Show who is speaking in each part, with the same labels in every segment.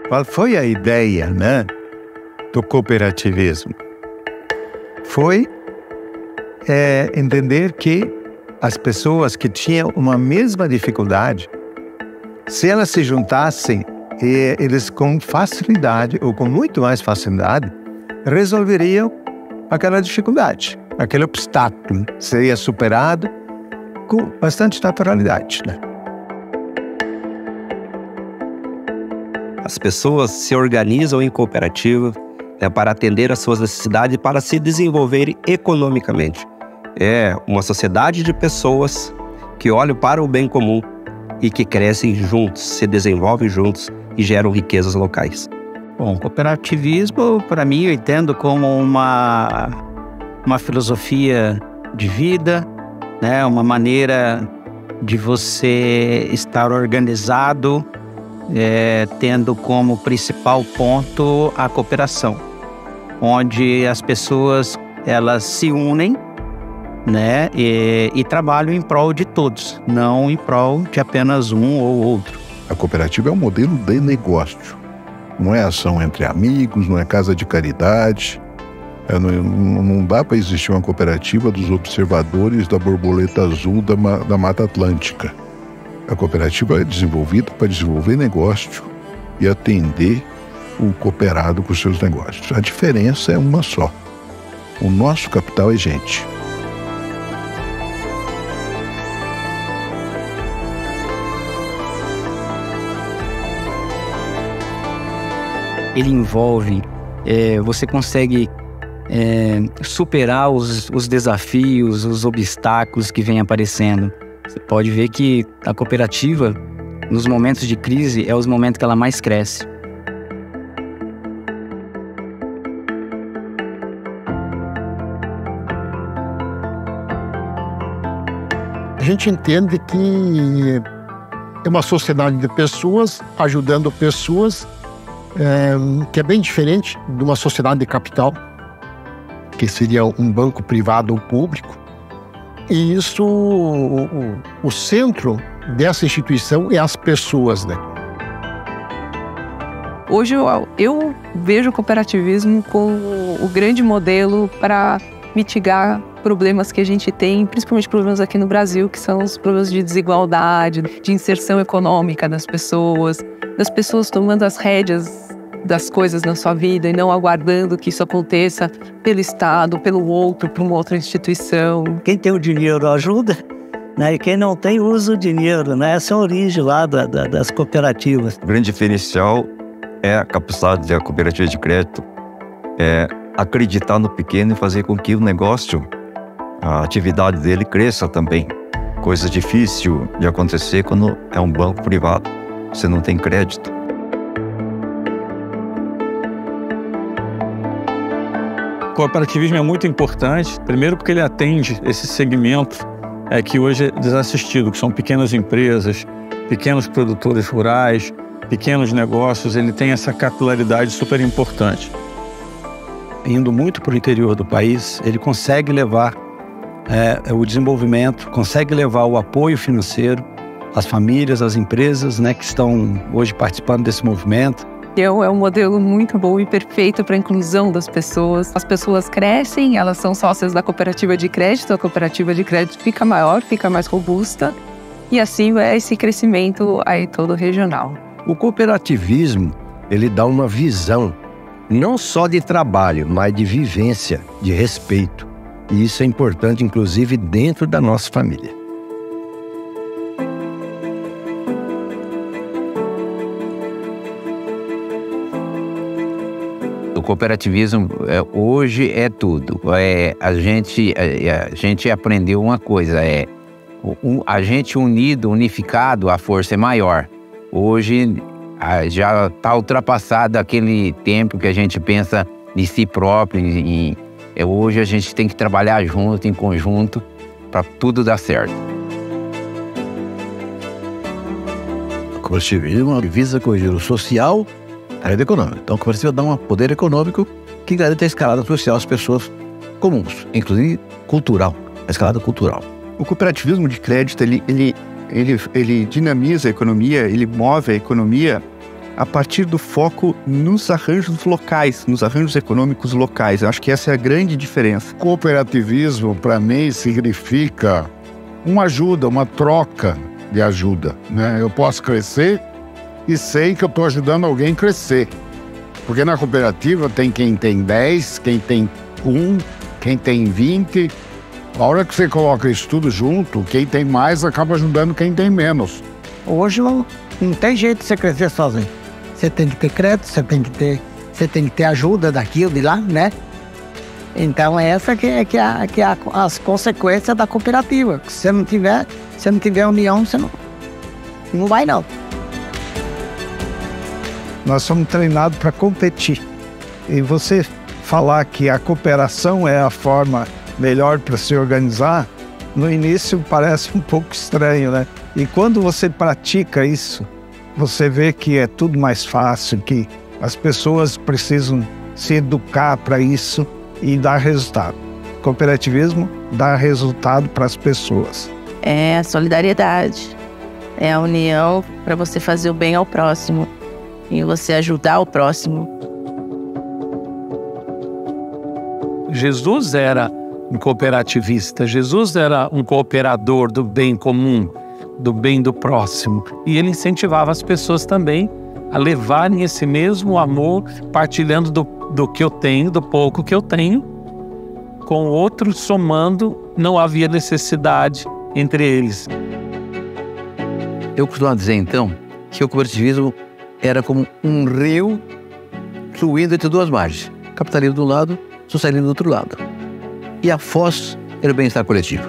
Speaker 1: Qual foi a ideia, né, do cooperativismo? Foi entender que as pessoas que tinham uma mesma dificuldade, se elas se juntassem, eles com facilidade, ou com muito mais facilidade, resolveriam aquela dificuldade. Aquele obstáculo seria superado com bastante naturalidade, né?
Speaker 2: As pessoas se organizam em cooperativa, né, para atender às suas necessidades e para se desenvolverem economicamente. É uma sociedade de pessoas que olham para o bem comum e que crescem juntos, se desenvolvem juntos e geram riquezas locais.
Speaker 3: Bom, cooperativismo, para mim, eu entendo como uma filosofia de vida, né? Uma maneira de você estar organizado, tendo como principal ponto a cooperação, onde as pessoas elas se unem, né? E trabalham em prol de todos, não em prol de apenas um ou outro.
Speaker 4: A cooperativa é um modelo de negócio. Não é ação entre amigos, não é casa de caridade. Não dá para existir uma cooperativa dos observadores da borboleta azul da Mata Atlântica. A cooperativa é desenvolvida para desenvolver negócio e atender o cooperado com os seus negócios. A diferença é uma só. O nosso capital é gente.
Speaker 3: Ele envolve, você consegue superar os desafios, os obstáculos que vêm aparecendo. Você pode ver que a cooperativa, nos momentos de crise, é os momentos que ela mais cresce.
Speaker 5: A gente entende que é uma sociedade de pessoas ajudando pessoas, que é bem diferente de uma sociedade de capital, que seria um banco privado ou público. E isso, o centro dessa instituição é as pessoas, né?
Speaker 6: Hoje eu vejo o cooperativismo como o grande modelo para mitigar problemas que a gente tem, principalmente problemas aqui no Brasil, que são os problemas de desigualdade, de inserção econômica das pessoas tomando as rédeas das coisas na sua vida e não aguardando que isso aconteça pelo Estado, pelo outro, por uma outra instituição.
Speaker 7: Quem tem o dinheiro ajuda, né? E quem não tem usa o dinheiro, né? Essa é a origem lá das cooperativas.
Speaker 8: O grande diferencial é a capacidade da cooperativa de crédito, acreditar no pequeno e fazer com que o negócio, a atividade dele cresça também. Coisa difícil de acontecer quando é um banco privado, você não tem crédito.
Speaker 9: O cooperativismo é muito importante, primeiro porque ele atende esse segmento que hoje é desassistido, que são pequenas empresas, pequenos produtores rurais, pequenos negócios. Ele tem essa capilaridade super importante.
Speaker 3: Indo muito para o interior do país, ele consegue levar o desenvolvimento, consegue levar o apoio financeiro às famílias, às empresas, né, que estão hoje participando desse movimento.
Speaker 6: É um modelo muito bom e perfeito para a inclusão das pessoas. As pessoas crescem, elas são sócias da cooperativa de crédito, a cooperativa de crédito fica maior, fica mais robusta, e assim é esse crescimento aí todo regional.
Speaker 10: O cooperativismo, ele dá uma visão não só de trabalho, mas de vivência, de respeito. E isso é importante, inclusive, dentro da nossa família.
Speaker 11: O cooperativismo hoje é tudo. A gente aprendeu uma coisa, a gente unido, unificado, a força é maior. Hoje já está ultrapassado aquele tempo que a gente pensa em si próprio. Hoje a gente tem que trabalhar junto, em conjunto, para tudo dar certo.
Speaker 10: O cooperativismo visa corrigir o social, a rede econômica. Então, a cooperativa dá um poder econômico que garante a escalada social às pessoas comuns, inclusive cultural, a escalada cultural.
Speaker 12: O cooperativismo de crédito, ele dinamiza a economia, ele move a economia a partir do foco nos arranjos locais, nos arranjos econômicos locais. Eu acho que essa é a grande diferença.
Speaker 4: Cooperativismo, para mim, significa uma ajuda, uma troca de ajuda, né? Eu posso crescer e sei que eu estou ajudando alguém a crescer. Porque na cooperativa tem quem tem 10, quem tem 1, quem tem 20. A hora que você coloca isso tudo junto, quem tem mais acaba ajudando quem tem menos.
Speaker 13: Hoje não tem jeito de você crescer sozinho. Você tem que ter crédito, você tem que ter ajuda daquilo, de lá, né? Então essa que é as consequências da cooperativa. Se você não tiver união, você não vai não.
Speaker 1: Nós somos treinados para competir. E você falar que a cooperação é a forma melhor para se organizar, no início parece um pouco estranho, né? E quando você pratica isso, você vê que é tudo mais fácil, que as pessoas precisam se educar para isso e dar resultado. Cooperativismo dá resultado para as pessoas.
Speaker 14: É a solidariedade, é a união para você fazer o bem ao próximo e você ajudar o próximo.
Speaker 3: Jesus era um cooperativista, Jesus era um cooperador do bem comum, do bem do próximo. E ele incentivava as pessoas também a levarem esse mesmo amor, partilhando do que eu tenho, do pouco que eu tenho, com outros somando, não havia necessidade entre eles.
Speaker 10: Eu costumo dizer, então, que o cooperativismo era como um rio fluindo entre duas margens. Capitalismo de um lado, socialismo do outro lado. E a foz era o bem-estar coletivo.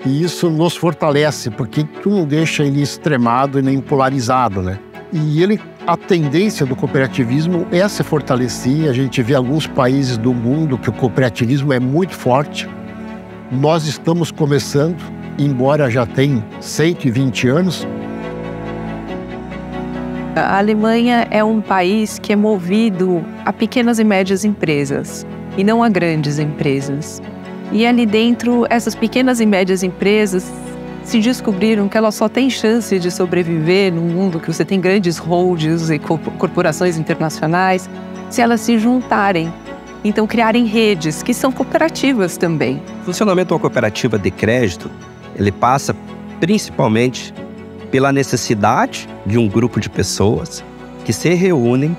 Speaker 5: E isso nos fortalece, porque tu não deixa ele extremado e nem polarizado, né? E a tendência do cooperativismo é se fortalecer. A gente vê alguns países do mundo que o cooperativismo é muito forte. Nós estamos começando, embora já tenha 120 anos.
Speaker 6: A Alemanha é um país que é movido a pequenas e médias empresas e não a grandes empresas. E ali dentro, essas pequenas e médias empresas se descobriram que elas só têm chance de sobreviver num mundo que você tem grandes holdings e corporações internacionais se elas se juntarem. Então, criarem redes, que são cooperativas também.
Speaker 2: O funcionamento de uma cooperativa de crédito, ele passa principalmente pela necessidade de um grupo de pessoas que se reúnem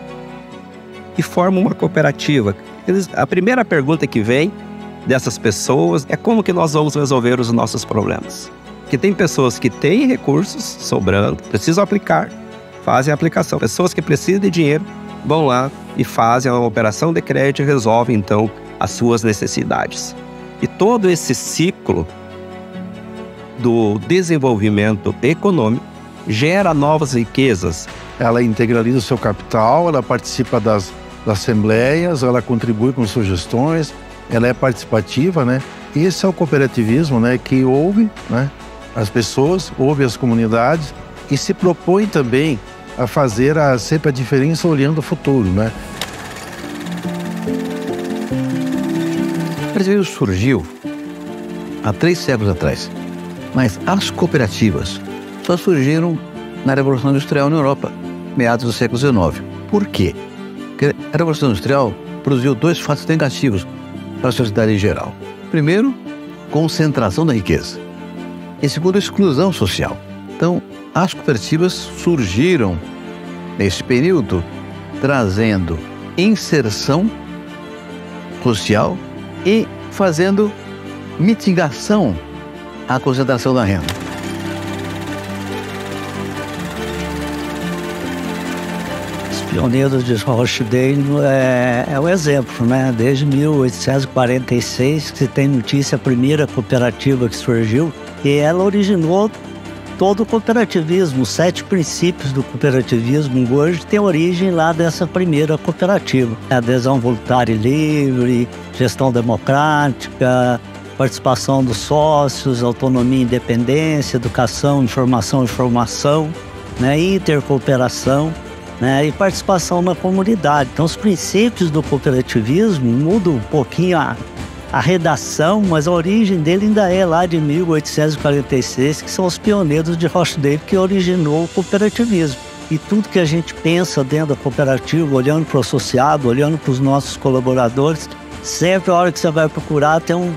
Speaker 2: e formam uma cooperativa. A primeira pergunta que vem dessas pessoas é como que nós vamos resolver os nossos problemas. Porque tem pessoas que têm recursos sobrando, precisam aplicar, fazem a aplicação. Pessoas que precisam de dinheiro vão lá e fazem uma operação de crédito e resolvem, então, as suas necessidades. E todo esse ciclo do desenvolvimento econômico gera novas riquezas.
Speaker 4: Ela integraliza o seu capital, ela participa das assembleias, ela contribui com sugestões, ela é participativa, né? Esse é o cooperativismo, né? Que ouve, né, as pessoas, ouve as comunidades e se propõe também a fazer sempre a diferença olhando o futuro, né?
Speaker 10: O cooperativismo surgiu há 3 séculos atrás, mas as cooperativas só surgiram na Revolução Industrial na Europa, meados do século XIX. Por quê? Porque a Revolução Industrial produziu 2 fatos negativos para a sociedade em geral. Primeiro, concentração da riqueza. E segundo, exclusão social. Então, as cooperativas surgiram nesse período trazendo inserção social e fazendo mitigação à concentração da renda.
Speaker 7: Os pioneiros de Rochdale é um exemplo, né? Desde 1846 que se tem notícia, a primeira cooperativa que surgiu, e ela originou todo o cooperativismo. Os 7 princípios do cooperativismo hoje tem origem lá dessa primeira cooperativa. Adesão voluntária e livre, gestão democrática, participação dos sócios, autonomia e independência, educação, informação, né, intercooperação, né, e participação na comunidade. Então, os princípios do cooperativismo mudam um pouquinho a redação, mas a origem dele ainda é lá de 1846, que são os pioneiros de Rochdale que originou o cooperativismo. E tudo que a gente pensa dentro da cooperativa, olhando para o associado, olhando para os nossos colaboradores, sempre a hora que você vai procurar tem um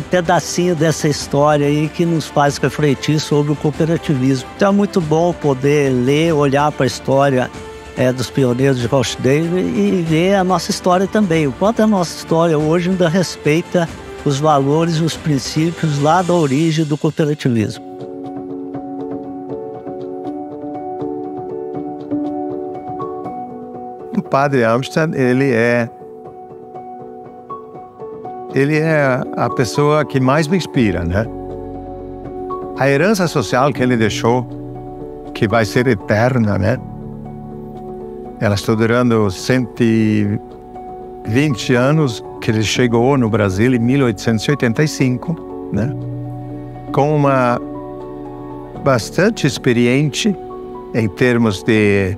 Speaker 7: pedacinho dessa história aí que nos faz refletir sobre o cooperativismo. Então é muito bom poder ler, olhar para a história dos pioneiros de Rochdale e ver a nossa história também. O quanto a nossa história hoje ainda respeita os valores e os princípios lá da origem do cooperativismo.
Speaker 1: O padre Armstrong, ele é a pessoa que mais me inspira, né? A herança social que ele deixou, que vai ser eterna, né? Ela está durando 120 anos, que ele chegou no Brasil em 1885, né? Com uma bastante experiente em termos de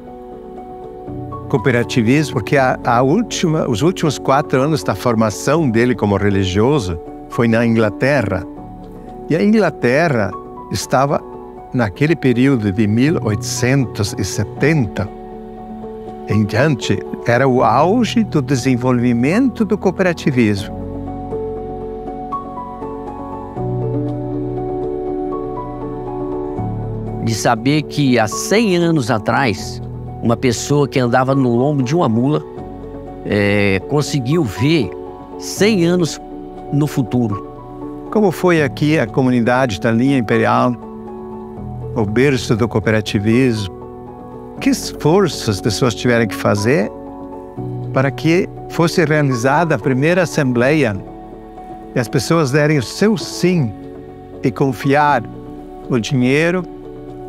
Speaker 1: cooperativismo, porque os últimos 4 anos da formação dele como religioso foi na Inglaterra. E a Inglaterra estava, naquele período de 1870 em diante, era o auge do desenvolvimento do cooperativismo.
Speaker 15: De saber que há 100 anos atrás, uma pessoa que andava no lombo de uma mula conseguiu ver 100 anos no futuro.
Speaker 1: Como foi aqui a comunidade da linha imperial, o berço do cooperativismo? Que esforços as pessoas tiveram que fazer para que fosse realizada a primeira assembleia e as pessoas derem o seu sim e confiar o dinheiro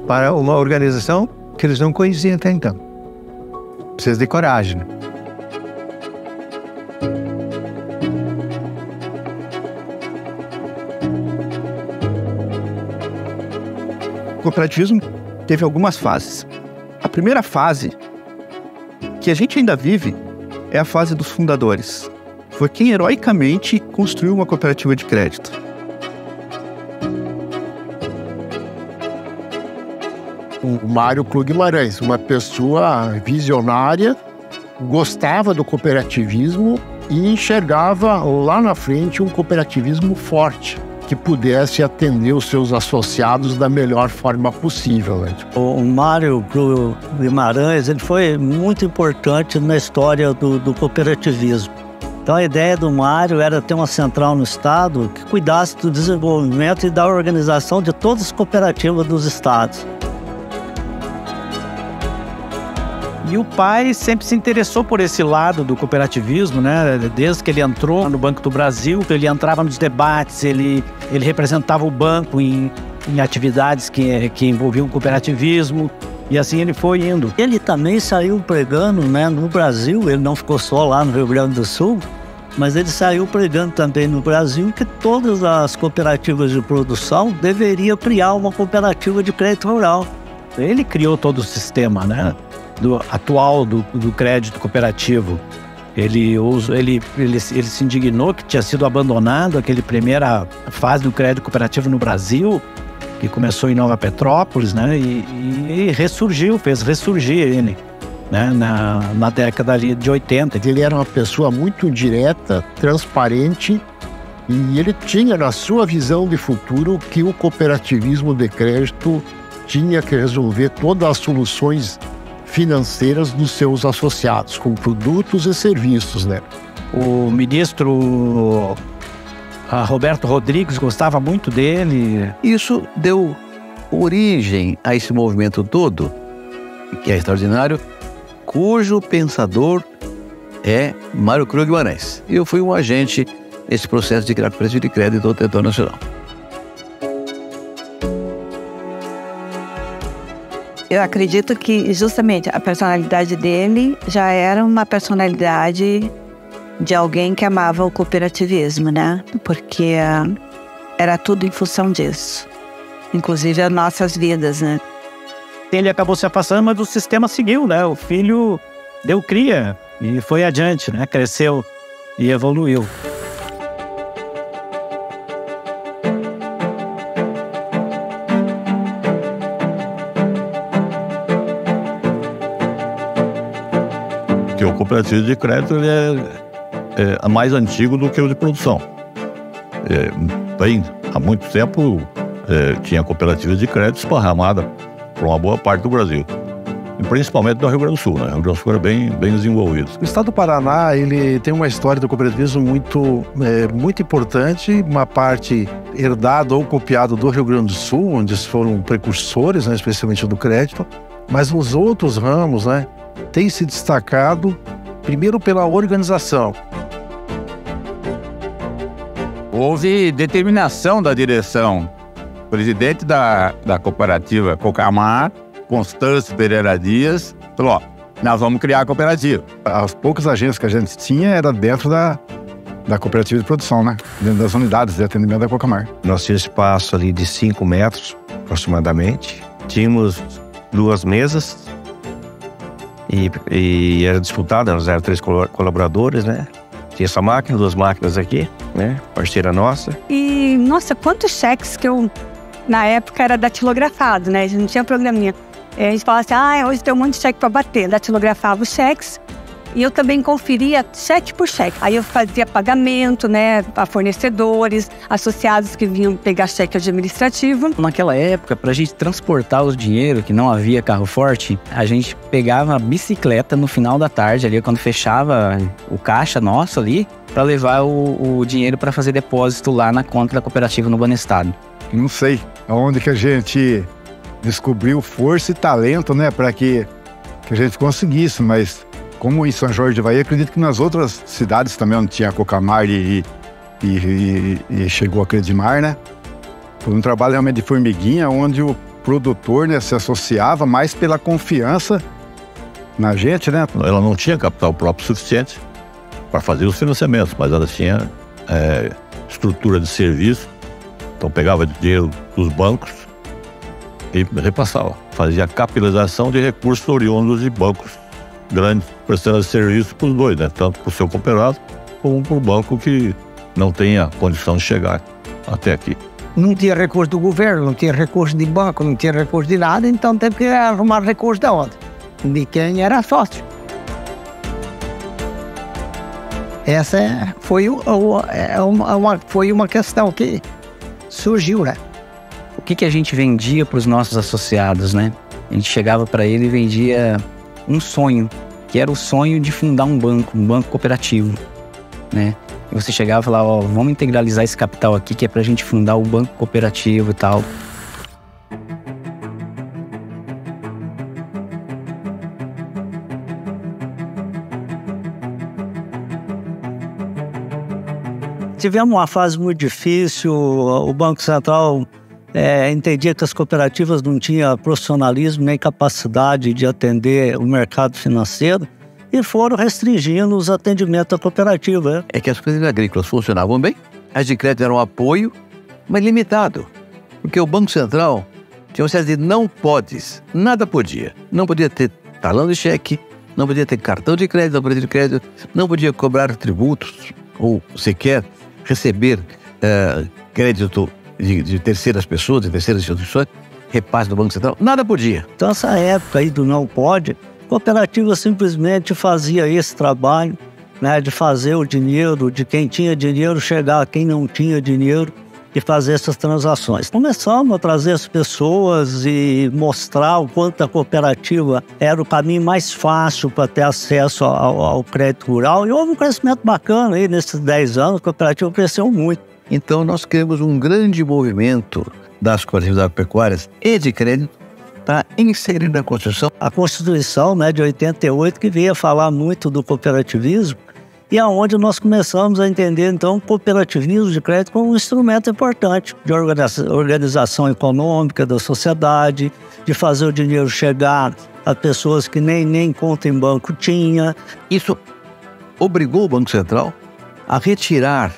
Speaker 1: para uma organização que eles não conheciam até então. Precisa de coragem.
Speaker 12: O cooperativismo teve algumas fases. A primeira fase, que a gente ainda vive, é a fase dos fundadores. Foi quem heroicamente construiu uma cooperativa de crédito.
Speaker 5: O Mário Krug Guimarães, uma pessoa visionária, gostava do cooperativismo e enxergava lá na frente um cooperativismo forte, que pudesse atender os seus associados da melhor forma possível. Né?
Speaker 7: O Mário Krug Guimarães, ele foi muito importante na história do cooperativismo. Então a ideia do Mário era ter uma central no estado que cuidasse do desenvolvimento e da organização de todas as cooperativas dos estados.
Speaker 3: E o pai sempre se interessou por esse lado do cooperativismo, né? Desde que ele entrou no Banco do Brasil, ele entrava nos debates, ele representava o banco em atividades que envolviam o cooperativismo, e assim ele foi indo.
Speaker 7: Ele também saiu pregando, né, no Brasil, ele não ficou só lá no Rio Grande do Sul, mas ele saiu pregando também no Brasil que todas as cooperativas de produção deveriam criar uma cooperativa de crédito rural.
Speaker 3: Ele criou todo o sistema, né? Atual do crédito cooperativo. Ele se indignou que tinha sido abandonado aquela primeira fase do crédito cooperativo no Brasil, que começou em Nova Petrópolis, né? E ressurgiu, fez ressurgir ele, né? Na década ali de 80.
Speaker 5: Ele era uma pessoa muito direta, transparente, e ele tinha na sua visão de futuro que o cooperativismo de crédito tinha que resolver todas as soluções financeiras dos seus associados, com produtos e serviços, né?
Speaker 3: O ministro Roberto Rodrigues gostava muito dele.
Speaker 10: Isso deu origem a esse movimento todo, que é extraordinário, cujo pensador é Mário Krug Guimarães. Eu fui um agente nesse processo de criar cooperativa de crédito do território nacional.
Speaker 16: Eu acredito que justamente a personalidade dele já era uma personalidade de alguém que amava o cooperativismo, né? Porque era tudo em função disso, inclusive as nossas vidas, né?
Speaker 3: Ele acabou se afastando, mas o sistema seguiu, né? O filho deu cria e foi adiante, né? Cresceu e evoluiu.
Speaker 17: Porque o cooperativo de crédito ele é mais antigo do que o de produção. Há muito tempo tinha cooperativa de crédito esparramada por uma boa parte do Brasil. E principalmente no Rio Grande do Sul, né? O Rio Grande do Sul era bem desenvolvido.
Speaker 10: O estado do Paraná, ele tem uma história do cooperativismo muito importante, uma parte herdada ou copiada do Rio Grande do Sul, onde eles foram precursores, né, especialmente do crédito, mas os outros ramos, né, têm se destacado primeiro pela organização.
Speaker 11: Houve determinação da direção. O presidente da cooperativa Cocamar, Constâncio Pereira Dias, falou, ó, nós vamos criar a cooperativa.
Speaker 18: As poucas agências que a gente tinha era dentro da cooperativa de produção, né? Dentro das unidades de atendimento da Cocamar.
Speaker 2: Nós tínhamos espaço ali de 5 metros, aproximadamente. Tínhamos 2 mesas e era disputado, nós éramos 3 colaboradores, né? Tinha essa máquina, 2 máquinas aqui, né? Parceira nossa.
Speaker 19: E, nossa, quantos cheques que eu, na época, era datilografado, né? A gente não tinha programinha. A gente falava assim, hoje tem um monte de cheque para bater. Datilografava os cheques e eu também conferia cheque por cheque. Aí eu fazia pagamento, né, a fornecedores, associados que vinham pegar cheque administrativo.
Speaker 3: Naquela época, para a gente transportar o dinheiro, que não havia carro forte, a gente pegava a bicicleta no final da tarde, ali quando fechava o caixa nosso ali, para levar o dinheiro para fazer depósito lá na conta da cooperativa no Banestado.
Speaker 18: Não sei aonde que a gente descobriu força e talento, né, para que a gente conseguisse, mas como em São Jorge de Bahia, acredito que nas outras cidades também onde tinha a Cocamar e chegou a Credimar, né? Foi um trabalho realmente de formiguinha, onde o produtor, né, se associava mais pela confiança na gente, né?
Speaker 17: Ela não tinha capital próprio suficiente para fazer os financiamentos, mas ela tinha estrutura de serviço, então pegava dinheiro dos bancos e repassava. Fazia a capitalização de recursos oriundos de bancos grandes, prestando serviço para os dois, né? Tanto para o seu cooperado como para o banco que não tenha condição de chegar até aqui.
Speaker 13: Não tinha recurso do governo, não tinha recurso de banco, não tinha recurso de nada, então teve que arrumar recurso de onde? De quem era sócio. Essa foi uma questão que surgiu, né?
Speaker 3: O que a gente vendia para os nossos associados, né? A gente chegava para ele e vendia um sonho, que era o sonho de fundar um banco cooperativo, né? E você chegava e falava, vamos integralizar esse capital aqui, que é pra gente fundar o banco cooperativo e tal.
Speaker 7: Tivemos uma fase muito difícil, o Banco Central entendia que as cooperativas não tinham profissionalismo nem capacidade de atender o mercado financeiro e foram restringindo os atendimentos à cooperativa.
Speaker 10: É que as coisas agrícolas funcionavam bem, as de crédito eram um apoio, mas limitado. Porque o Banco Central tinha uma série de não podes, nada podia. Não podia ter talão de cheque, não podia ter cartão de crédito, não podia cobrar tributos ou sequer receber crédito de terceiras pessoas, de terceiras instituições, repasse do Banco Central, nada podia.
Speaker 7: Então essa época aí do não pode, a cooperativa simplesmente fazia esse trabalho, né, de fazer o dinheiro, de quem tinha dinheiro chegar a quem não tinha dinheiro e fazer essas transações. Começamos a trazer as pessoas e mostrar o quanto a cooperativa era o caminho mais fácil para ter acesso ao crédito rural e houve um crescimento bacana aí nesses 10 anos, a cooperativa cresceu muito.
Speaker 10: Então nós criamos um grande movimento das cooperativas agropecuárias e de crédito para inserir na Constituição.
Speaker 7: A Constituição, né, de 88, que veio falar muito do cooperativismo e aonde nós começamos a entender, então, o cooperativismo de crédito como um instrumento importante de organização econômica da sociedade, de fazer o dinheiro chegar a pessoas que nem conta em banco tinha.
Speaker 10: Isso obrigou o Banco Central a retirar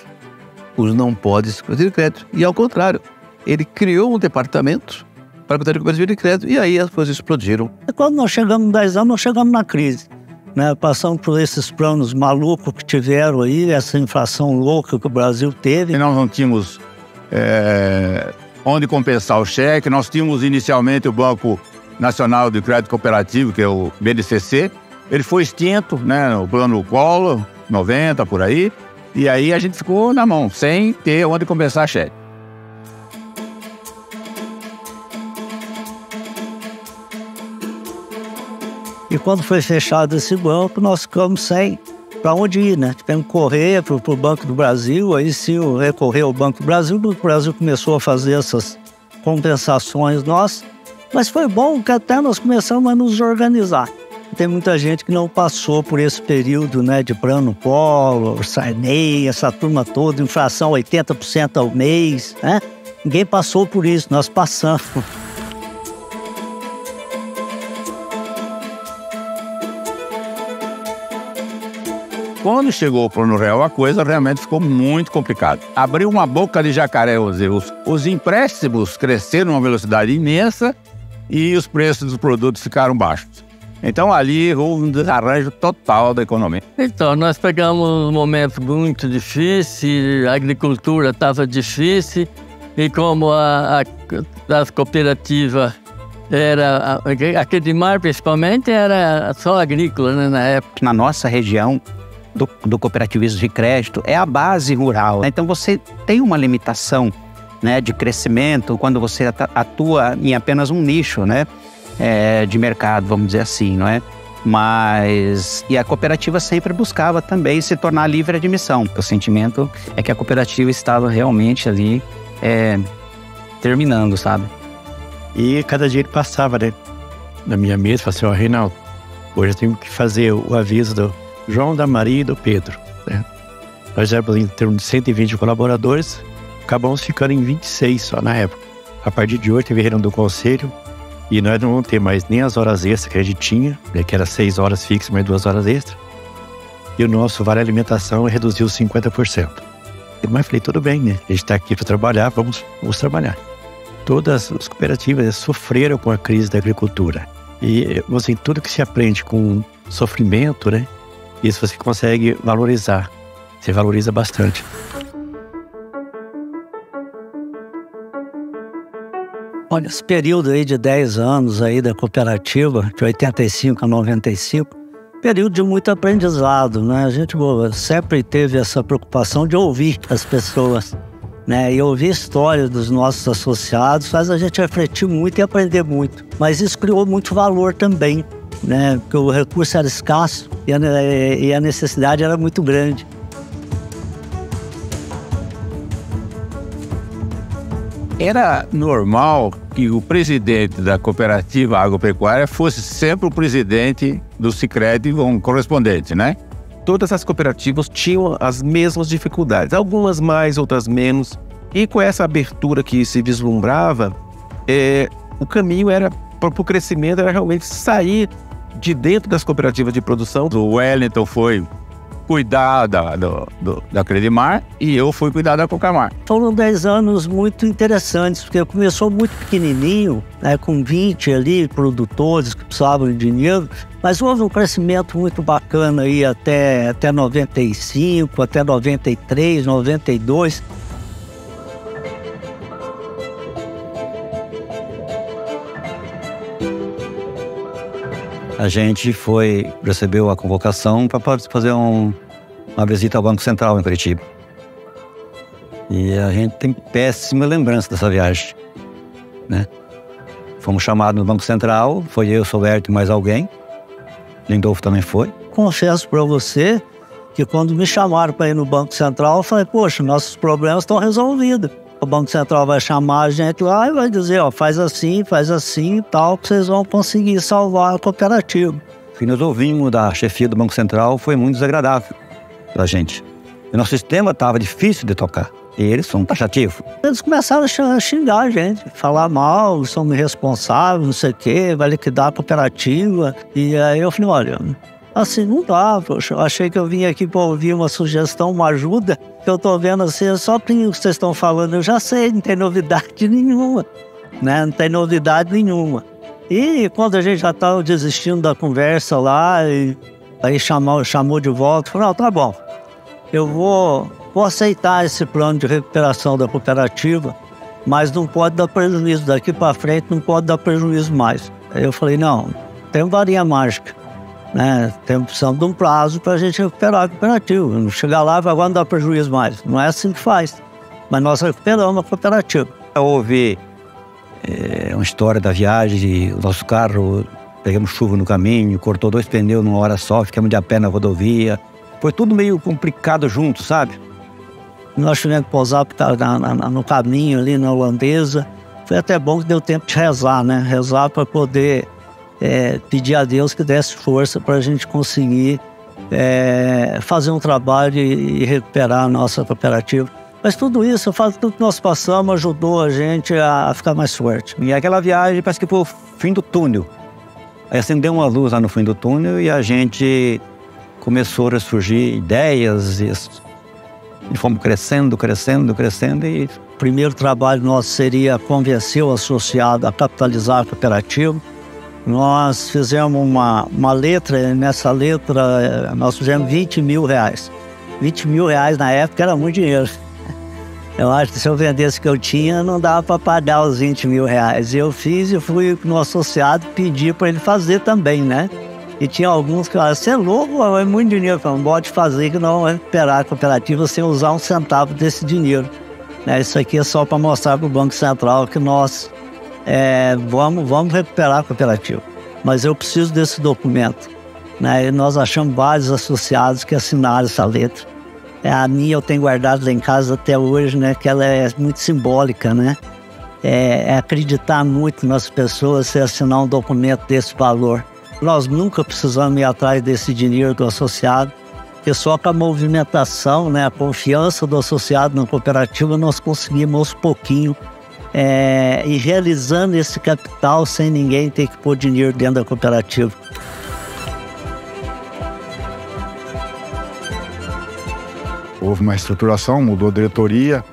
Speaker 10: os não podes de crédito. E ao contrário, ele criou um departamento para cuidar de cooperativa de crédito e aí as coisas explodiram.
Speaker 7: E quando nós chegamos em 10 anos, nós chegamos na crise, né? Passamos por esses planos malucos que tiveram aí, essa inflação louca que o Brasil teve.
Speaker 20: E nós não tínhamos onde compensar o cheque, nós tínhamos inicialmente o Banco Nacional de Crédito Cooperativo, que é o BNCC, ele foi extinto, né, no plano Collor, 90, por aí, e aí a gente ficou na mão, sem ter onde compensar cheque.
Speaker 7: E quando foi fechado esse banco, nós ficamos sem para onde ir, né? Tivemos que correr para o Banco do Brasil, aí sim recorrer ao Banco do Brasil. O Banco do Brasil começou a fazer essas compensações nossas, mas foi bom que até nós começamos a nos organizar. Tem muita gente que não passou por esse período, né, de plano Collor, Sarney, essa turma toda, inflação 80% ao mês, né? Ninguém passou por isso, nós passamos.
Speaker 20: Quando chegou o Plano Real, a coisa realmente ficou muito complicada. Abriu uma boca de jacaré, os empréstimos cresceram uma velocidade imensa e os preços dos produtos ficaram baixos. Então ali houve um desarranjo total da economia.
Speaker 21: Então, nós pegamos um momento muito difícil, a agricultura estava difícil e como as cooperativas a Credimar principalmente era só agrícola, né, na época.
Speaker 3: Na nossa região, do cooperativismo de crédito, é a base rural. Então você tem uma limitação, né, de crescimento quando você atua em apenas um nicho, né, de mercado, vamos dizer assim, não é? E a cooperativa sempre buscava também se tornar livre de admissão. O sentimento é que a cooperativa estava realmente ali terminando, sabe?
Speaker 22: E cada dia que passava, né, na minha mesa, falei assim, ó, Reinaldo, hoje eu tenho que fazer o aviso do João, da Maria e do Pedro, né? Nós éramos em torno de 120 colaboradores, acabamos ficando em 26 só na época. A partir de hoje teve reunião do conselho e nós não vamos ter mais nem as horas extras que a gente tinha, né, que era 6 horas fixas, mais 2 horas extras. E o nosso vale alimentação reduziu 50%. Mas falei, tudo bem, né? A gente está aqui para trabalhar, vamos trabalhar. Todas as cooperativas sofreram com a crise da agricultura. E assim, tudo que se aprende com sofrimento, né? Isso você consegue valorizar. Você valoriza bastante.
Speaker 7: Olha, esse período aí de 10 anos aí da cooperativa, de 85 a 95, período de muito aprendizado, né? A gente sempre teve essa preocupação de ouvir as pessoas, né? E ouvir histórias dos nossos associados faz a gente refletir muito e aprender muito. Mas isso criou muito valor também, né? Porque o recurso era escasso e a necessidade era muito grande.
Speaker 20: Era normal que o presidente da cooperativa agropecuária fosse sempre o presidente do Sicredi correspondente, né?
Speaker 23: Todas as cooperativas tinham as mesmas dificuldades, algumas mais, outras menos. E com essa abertura que se vislumbrava, o caminho para o crescimento era realmente sair de dentro das cooperativas de produção.
Speaker 20: O Wellington foi cuidar da Credimar e eu fui cuidar da Cocamar.
Speaker 7: Foram 10 anos muito interessantes, porque começou muito pequenininho, né, com 20 ali produtores que precisavam de dinheiro, mas houve um crescimento muito bacana aí até 95, até 93, 92.
Speaker 10: A gente recebeu a convocação para fazer uma visita ao Banco Central em Curitiba. E a gente tem péssima lembrança dessa viagem, né? Fomos chamados no Banco Central, foi eu, Soberto e mais alguém. Lindolfo também foi.
Speaker 7: Confesso para você que quando me chamaram para ir no Banco Central, eu falei, poxa, nossos problemas estão resolvidos. O Banco Central vai chamar a gente lá e vai dizer, ó, faz assim e tal, que vocês vão conseguir salvar a cooperativa.
Speaker 10: O que nós ouvimos da chefia do Banco Central foi muito desagradável pra gente. O nosso sistema estava difícil de tocar. E eles são taxativos.
Speaker 7: Eles começaram a xingar a gente, falar mal, são irresponsáveis, não sei o quê, vai liquidar a cooperativa. E aí eu falei, olha, assim não dá, poxa, eu achei que eu vim aqui para ouvir uma sugestão, uma ajuda, que eu tô vendo assim, só que o que vocês estão falando, eu já sei, não tem novidade nenhuma, né? Não tem novidade nenhuma. E quando a gente já estava desistindo da conversa lá, e aí chamou de volta, falou, não, tá bom, eu vou aceitar esse plano de recuperação da cooperativa, mas não pode dar prejuízo, daqui para frente não pode dar prejuízo mais. Aí eu falei, não, tem varinha mágica. né? Precisamos de um prazo para a gente recuperar a cooperativa. Não chegar lá e agora não dá prejuízo mais. Não é assim que faz. Mas nós recuperamos a cooperativa.
Speaker 22: Houve uma história da viagem, o nosso carro, pegamos chuva no caminho, cortou 2 pneus numa hora só, ficamos de a pé na rodovia. Foi tudo meio complicado junto, sabe?
Speaker 7: Nós tivemos que pousar no caminho ali na Holandesa. Foi até bom que deu tempo de rezar, né? Rezar para poder pedir a Deus que desse força para a gente conseguir fazer um trabalho e recuperar a nossa cooperativa. Mas tudo isso, tudo que nós passamos ajudou a gente a ficar mais forte.
Speaker 22: E aquela viagem parece que foi o fim do túnel. Aí acendeu uma luz lá no fim do túnel e a gente começou a surgir ideias e fomos crescendo. E
Speaker 7: o primeiro trabalho nosso seria convencer o associado a capitalizar a cooperativa. Nós fizemos uma letra, e nessa letra nós fizemos R$20 mil. R$20 mil na época era muito dinheiro. Eu acho que se eu vendesse o que eu tinha, não dava para pagar os R$20 mil. Eu fiz e fui no associado pedir para ele fazer também, né? E tinha alguns que falaram, você é louco, é muito dinheiro. Eu falei, não pode fazer que não vamos recuperar a cooperativa sem usar um centavo desse dinheiro. Isso aqui é só para mostrar para o Banco Central que nós vamos recuperar a cooperativa. Mas eu preciso desse documento. E nós achamos vários associados que assinaram essa letra. A minha eu tenho guardado lá em casa até hoje, né? Que ela é muito simbólica, né? É acreditar muito nas pessoas se assinar um documento desse valor. Nós nunca precisamos ir atrás desse dinheiro do associado, porque só com a movimentação, né? A confiança do associado na cooperativa, nós conseguimos aos pouquinhos ir realizando esse capital sem ninguém ter que pôr dinheiro dentro da cooperativa.
Speaker 18: Houve uma estruturação, mudou a diretoria,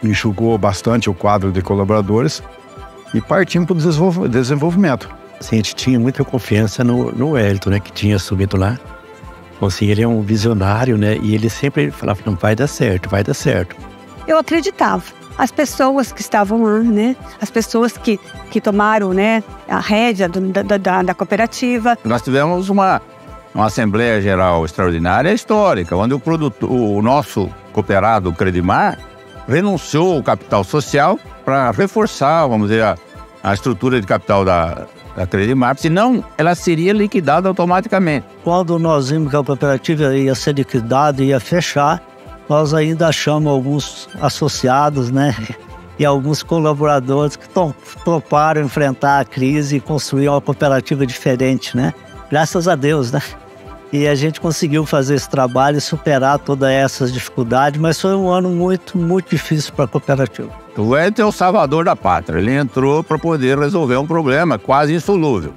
Speaker 18: enxugou bastante o quadro de colaboradores e partimos para o desenvolvimento.
Speaker 22: Assim, a gente tinha muita confiança no Wellington, né, que tinha subido lá. Assim, ele é um visionário, né, e ele sempre falava, não, vai dar certo.
Speaker 19: Eu acreditava. As pessoas que estavam lá, né, as pessoas que tomaram, né, a rédea da cooperativa.
Speaker 20: Nós tivemos uma Assembleia Geral Extraordinária histórica, onde o nosso cooperado, o Credimar, renunciou ao capital social para reforçar, vamos dizer, a estrutura de capital da Credimar, senão ela seria liquidada automaticamente.
Speaker 7: Quando nós vimos que a cooperativa ia ser liquidada e ia fechar, nós ainda achamos alguns associados, né, e alguns colaboradores que toparam enfrentar a crise e construir uma cooperativa diferente, né? Graças a Deus, né? E a gente conseguiu fazer esse trabalho e superar todas essas dificuldades, mas foi um ano muito, muito difícil para a cooperativa.
Speaker 20: O Wellington é o salvador da pátria. Ele entrou para poder resolver um problema quase insolúvel.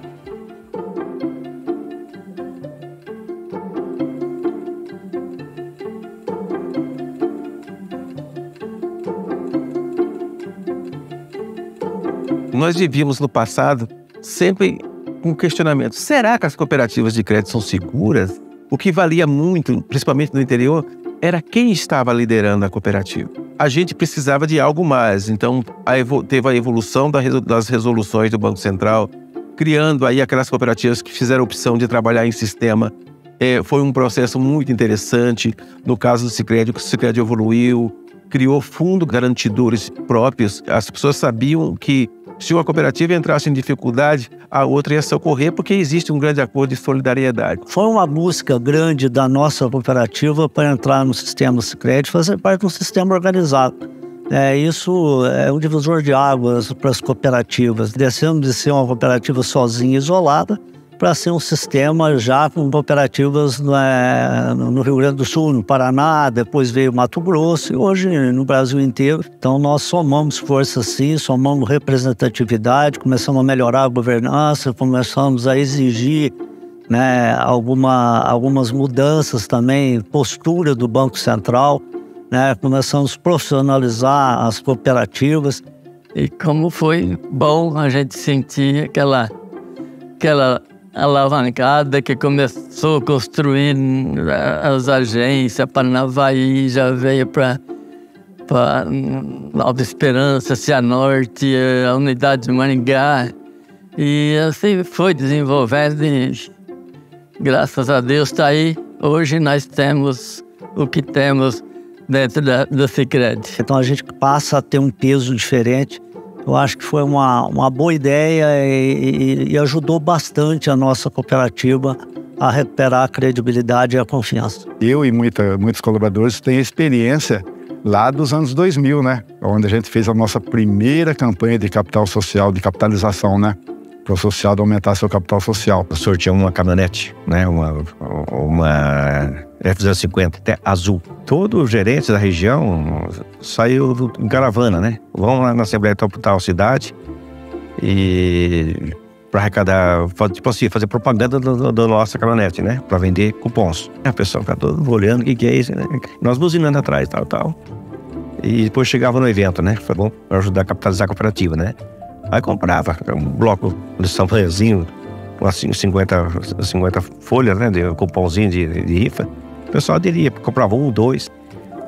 Speaker 23: Nós vivíamos no passado sempre um questionamento. Será que as cooperativas de crédito são seguras? O que valia muito, principalmente no interior, era quem estava liderando a cooperativa. A gente precisava de algo mais. Então, teve a evolução das resoluções do Banco Central, criando aí aquelas cooperativas que fizeram a opção de trabalhar em sistema. Foi um processo muito interessante. No caso do Sicredi, o Sicredi evoluiu, criou fundos garantidores próprios. As pessoas sabiam que se uma cooperativa entrasse em dificuldade, a outra ia socorrer, porque existe um grande acordo de solidariedade.
Speaker 7: Foi uma busca grande da nossa cooperativa para entrar no sistema Sicredi, fazer parte de um sistema organizado. Isso é um divisor de águas para as cooperativas. Descemos de ser uma cooperativa sozinha, isolada, para ser um sistema já com cooperativas no Rio Grande do Sul, no Paraná, depois veio Mato Grosso e hoje no Brasil inteiro. Então nós somamos força sim, somamos representatividade, começamos a melhorar a governança, começamos a exigir, né, algumas mudanças também, postura do Banco Central, né, começamos a profissionalizar as cooperativas.
Speaker 21: E como foi bom a gente sentir aquela alavancada que começou a construir as agências, Paranavaí já veio para Nova Esperança, Cianorte, a unidade de Maringá. E assim foi desenvolvendo graças a Deus, está aí. Hoje nós temos o que temos dentro do Sicredi.
Speaker 7: Então a gente passa a ter um peso diferente. Eu acho que foi uma boa ideia e ajudou bastante a nossa cooperativa a recuperar a credibilidade e a confiança.
Speaker 18: Eu e muitos colaboradores têm experiência lá dos anos 2000, né? Onde a gente fez a nossa primeira campanha de capital social, de capitalização, né? Para o social aumentar seu capital social.
Speaker 23: Eu sorteei uma caminhonete, né? Uma F-050, até azul. Todo o gerente da região saiu em caravana, né? Vão lá na Assembleia tal cidade e para arrecadar, tipo assim, fazer propaganda da nossa caminhonete, né? Para vender cupons. A pessoa fica todo olhando, o que é isso, né? Nós buzinando atrás, tal. E depois chegava no evento, né? Foi bom para ajudar a capitalizar a cooperativa, né? Aí comprava um bloco de sampanhazinho, assim, 50 folhas, né? De cupomzinho de rifa. O pessoal aderia, comprava 1, 2.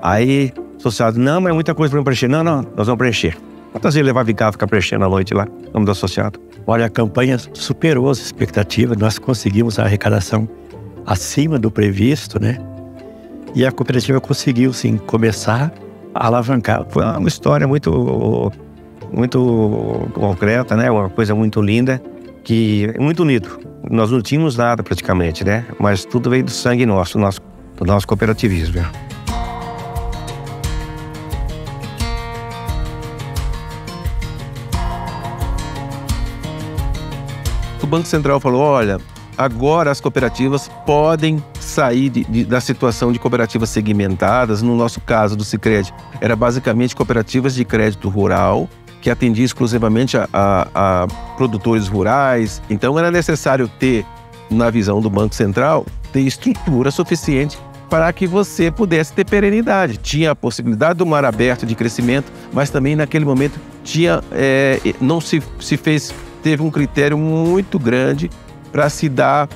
Speaker 23: Aí, o associado, não, mas é muita coisa para preencher. Não, nós vamos preencher. Quantas vezes levava cá, ficar preenchendo à noite lá, no nome do associado?
Speaker 22: Olha, a campanha superou as expectativas, nós conseguimos a arrecadação acima do previsto, né? E a cooperativa conseguiu, sim, começar a alavancar.
Speaker 23: Foi uma história muito concreta, né? Uma coisa muito linda, que é muito unido. Nós não tínhamos nada praticamente, né? Mas tudo veio do sangue nosso, do nosso cooperativismo. O Banco Central falou, olha, agora as cooperativas podem sair da situação de cooperativas segmentadas. No nosso caso do Sicredi, era basicamente cooperativas de crédito rural, que atendia exclusivamente a produtores rurais. Então era necessário ter, na visão do Banco Central, ter estrutura suficiente para que você pudesse ter perenidade. Tinha a possibilidade do mar aberto de crescimento, mas também naquele momento teve um critério muito grande para se dar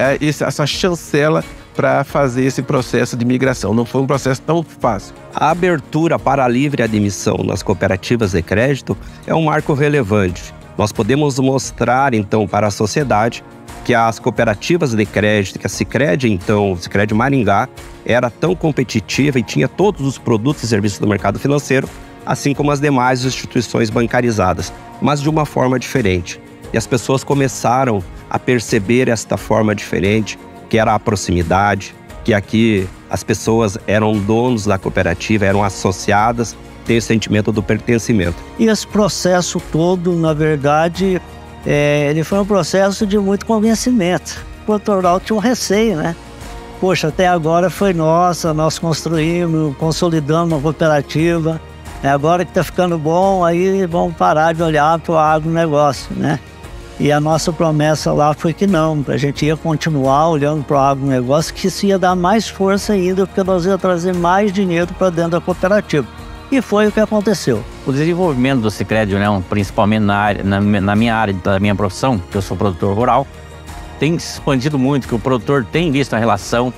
Speaker 23: essa chancela para fazer esse processo de migração. Não foi um processo tão fácil.
Speaker 2: A abertura para a livre admissão nas cooperativas de crédito é um marco relevante. Nós podemos mostrar, então, para a sociedade que as cooperativas de crédito, que a Sicredi, então, Sicredi Maringá, era tão competitiva e tinha todos os produtos e serviços do mercado financeiro, assim como as demais instituições bancarizadas, mas de uma forma diferente. E as pessoas começaram a perceber esta forma diferente, que era a proximidade, que aqui as pessoas eram donos da cooperativa, eram associadas, tem o sentimento do pertencimento.
Speaker 7: E esse processo todo, na verdade, ele foi um processo de muito convencimento. O produtor rural tinha um receio, né? Poxa, até agora foi nossa, nós construímos, consolidamos uma cooperativa, agora que está ficando bom, aí vamos parar de olhar para o agronegócio, né? E a nossa promessa lá foi que não, a gente ia continuar olhando para o agronegócio, que isso ia dar mais força ainda, porque nós ia trazer mais dinheiro para dentro da cooperativa. E foi o que aconteceu.
Speaker 11: O desenvolvimento do Sicredi, né, principalmente na minha área, da minha profissão, que eu sou produtor rural, tem se expandido muito, que o produtor tem visto a relação,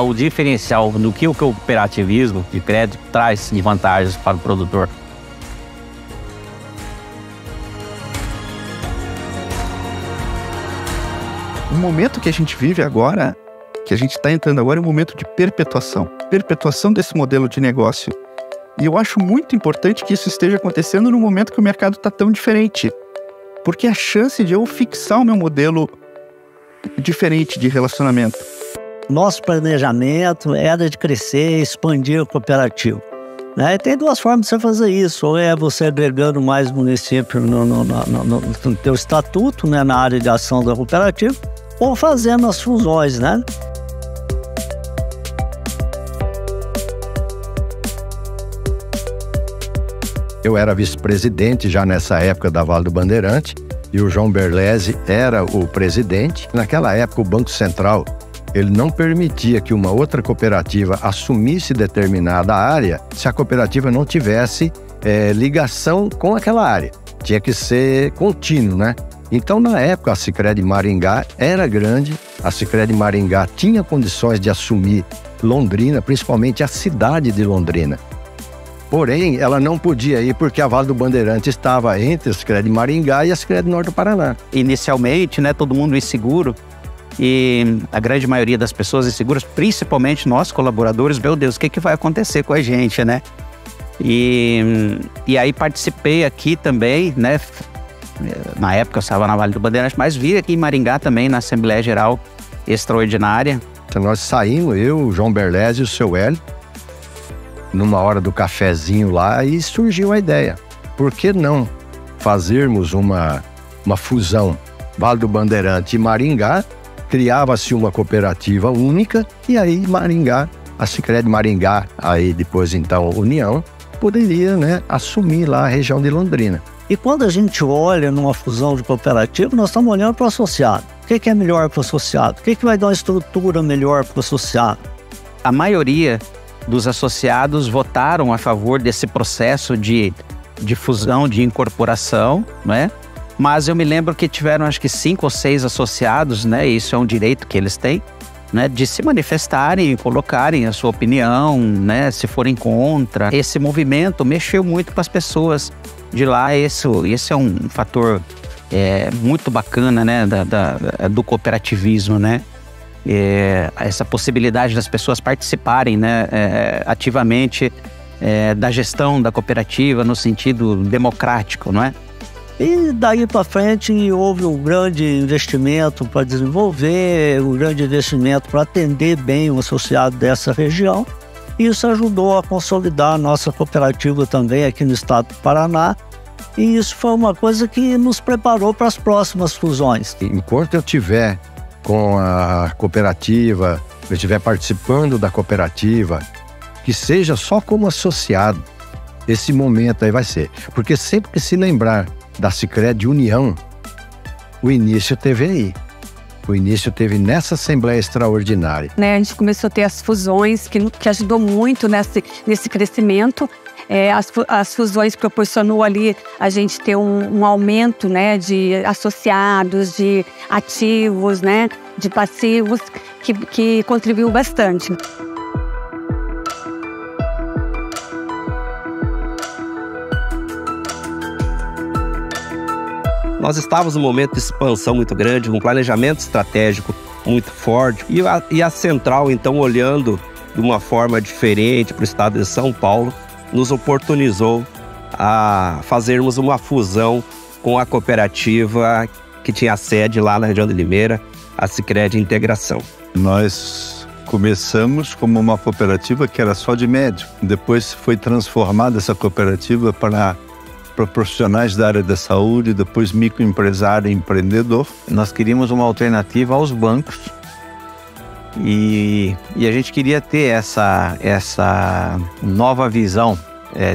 Speaker 11: o diferencial do que o cooperativismo de crédito traz de vantagens para o produtor.
Speaker 12: O momento que a gente vive agora, que a gente está entrando agora, é um momento de perpetuação desse modelo de negócio. E eu acho muito importante que isso esteja acontecendo no momento que o mercado está tão diferente. Porque a chance de eu fixar o meu modelo diferente de relacionamento.
Speaker 7: Nosso planejamento era de crescer, expandir o cooperativo. E tem duas formas de você fazer isso. Ou é você agregando mais municípios no teu estatuto, né, na área de ação da cooperativa, ou fazendo as fusões, né?
Speaker 1: Eu era vice-presidente já nessa época da Vale do Bandeirante e o João Berlese era o presidente. Naquela época, o Banco Central ele não permitia que uma outra cooperativa assumisse determinada área se a cooperativa não tivesse ligação com aquela área. Tinha que ser contínuo, né? Então, na época, a Sicredi Maringá era grande, a Sicredi Maringá tinha condições de assumir Londrina, principalmente a cidade de Londrina. Porém, ela não podia ir porque a Vale do Bandeirante estava entre a Sicredi Maringá e a Sicredi Norte do Paraná.
Speaker 3: Inicialmente, né, todo mundo inseguro, e a grande maioria das pessoas inseguras, principalmente nós colaboradores, meu Deus, o que vai acontecer com a gente, né? E aí participei aqui também, né? Na época eu estava na Vale do Bandeirante, mas vi aqui em Maringá também, na Assembleia Geral Extraordinária.
Speaker 8: Então nós saímos, eu, o João Berlese e o seu Hélio, numa hora do cafezinho lá, e surgiu a ideia. Por que não fazermos uma fusão Vale do Bandeirante e Maringá? Criava-se uma cooperativa única e aí Maringá, a Sicredi Maringá, aí depois então União, poderia, né, assumir lá a região de Londrina.
Speaker 7: E quando a gente olha numa fusão de cooperativa, nós estamos olhando para o associado. O que é melhor para o associado? O que vai dar uma estrutura melhor para o associado?
Speaker 3: A maioria dos associados votaram a favor desse processo de fusão, de incorporação, né? Mas eu me lembro que tiveram acho que 5 ou 6 associados, né? Isso é um direito que eles têm, né? De se manifestarem e colocarem a sua opinião, né? Se forem contra. Esse movimento mexeu muito com as pessoas de lá. Esse é um fator muito bacana, né? Do cooperativismo, né? Essa possibilidade das pessoas participarem, né? Ativamente da gestão da cooperativa no sentido democrático, não é?
Speaker 7: E daí para frente houve um grande investimento para desenvolver, um grande investimento para atender bem o associado dessa região. Isso ajudou a consolidar a nossa cooperativa também aqui no estado do Paraná. E isso foi uma coisa que nos preparou para as próximas fusões.
Speaker 8: Enquanto eu estiver com a cooperativa, eu estiver participando da cooperativa, que seja só como associado, esse momento aí vai ser. Porque sempre que se lembrar da Sicredi União, o início teve aí. O início teve nessa Assembleia Extraordinária.
Speaker 19: A gente começou a ter as fusões, que ajudou muito nesse crescimento. As fusões proporcionou ali a gente ter um aumento, né, de associados, de ativos, né, de passivos, que contribuiu bastante.
Speaker 2: Nós estávamos num momento de expansão muito grande, um planejamento estratégico muito forte. E a Central, então, olhando de uma forma diferente para o estado de São Paulo, nos oportunizou a fazermos uma fusão com a cooperativa que tinha sede lá na região de Limeira, a Sicredi Integração.
Speaker 9: Nós começamos como uma cooperativa que era só de médico. Depois foi transformada essa cooperativa para profissionais da área da saúde, depois microempresário e empreendedor.
Speaker 11: Nós queríamos uma alternativa aos bancos e a gente queria ter essa nova visão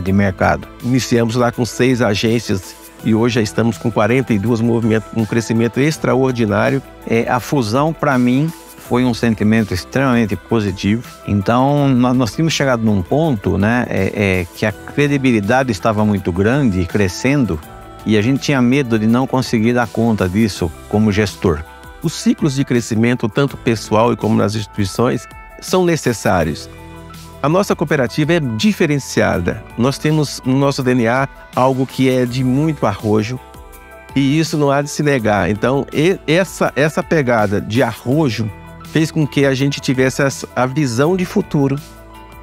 Speaker 11: de mercado.
Speaker 23: Iniciamos lá com 6 agências e hoje já estamos com 42 movimentos, um crescimento extraordinário.
Speaker 11: A fusão, para mim, foi um sentimento extremamente positivo. Então, nós tínhamos chegado num ponto, né, que a credibilidade estava muito grande e crescendo, e a gente tinha medo de não conseguir dar conta disso como gestor.
Speaker 23: Os ciclos de crescimento, tanto pessoal e como nas instituições, são necessários. A nossa cooperativa é diferenciada. Nós temos no nosso DNA algo que é de muito arrojo, e isso não há de se negar. Então, essa pegada de arrojo fez com que a gente tivesse a visão de futuro,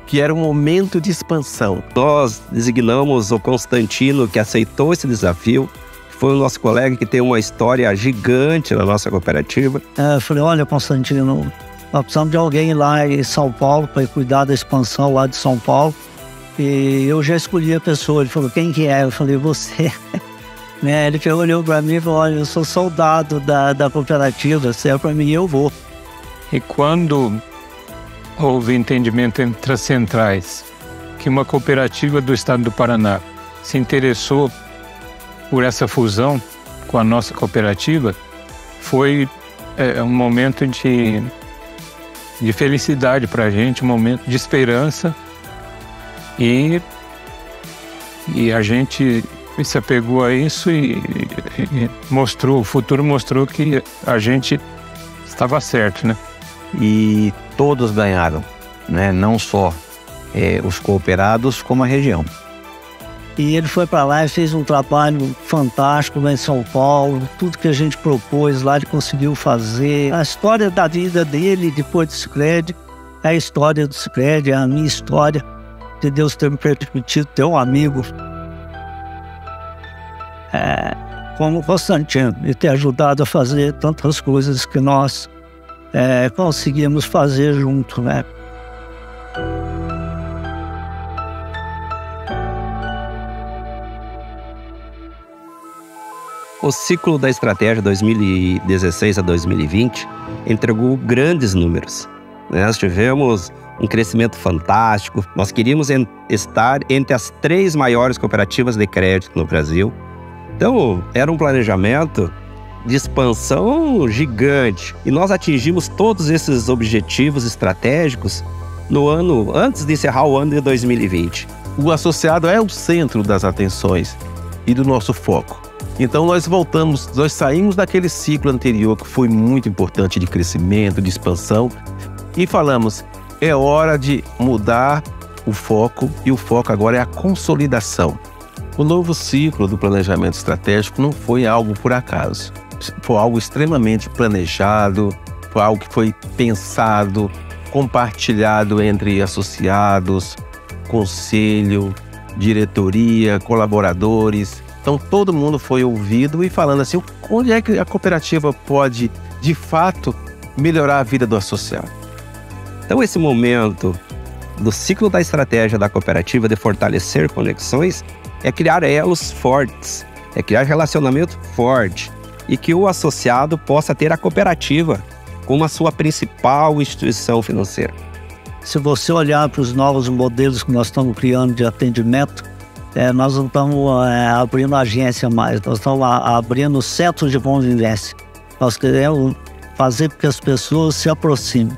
Speaker 23: que era um momento de expansão.
Speaker 2: Nós designamos o Constantino, que aceitou esse desafio. Foi o nosso colega que tem uma história gigante na nossa cooperativa.
Speaker 7: Eu falei, olha, Constantino, nós precisamos de alguém lá em São Paulo para cuidar da expansão lá de São Paulo. E eu já escolhi a pessoa. Ele falou, quem que é? Eu falei, você. Ele olhou para mim e falou, olha, eu sou soldado da cooperativa, se é para mim, eu vou.
Speaker 14: E quando houve entendimento entre as centrais que uma cooperativa do estado do Paraná se interessou por essa fusão com a nossa cooperativa, foi um momento de felicidade para a gente, um momento de esperança, e a gente se apegou a isso e mostrou, o futuro mostrou que a gente estava certo, né?
Speaker 11: E todos ganharam, né? Não só os cooperados, como a região.
Speaker 7: E ele foi para lá e fez um trabalho fantástico lá em São Paulo. Tudo que a gente propôs lá, ele conseguiu fazer. A história da vida dele depois do Sicredi é a história do Sicredi, é a minha história. De Deus ter me permitido ter um amigo como o Constantino e ter ajudado a fazer tantas coisas que nós conseguimos fazer junto, né?
Speaker 2: O ciclo da estratégia 2016 a 2020 entregou grandes números. Nós tivemos um crescimento fantástico. Nós queríamos estar entre as 3 maiores cooperativas de crédito no Brasil. Então, era um planejamento de expansão gigante. E nós atingimos todos esses objetivos estratégicos no ano antes de encerrar o ano de 2020.
Speaker 23: O associado é o centro das atenções e do nosso foco. Então nós saímos daquele ciclo anterior que foi muito importante de crescimento, de expansão e falamos, é hora de mudar o foco e o foco agora é a consolidação. O novo ciclo do planejamento estratégico não foi algo por acaso, foi algo extremamente planejado, foi algo que foi pensado, compartilhado entre associados, conselho, diretoria, colaboradores. Então todo mundo foi ouvido e falando assim, onde é que a cooperativa pode, de fato, melhorar a vida do associado?
Speaker 2: Então esse momento do ciclo da estratégia da cooperativa de fortalecer conexões é criar elos fortes, é criar relacionamento forte e que o associado possa ter a cooperativa como a sua principal instituição financeira.
Speaker 7: Se você olhar para os novos modelos que nós estamos criando de atendimento, nós não estamos abrindo agência mais, nós estamos abrindo centros de convivência. Nós queremos fazer com que as pessoas se aproximem,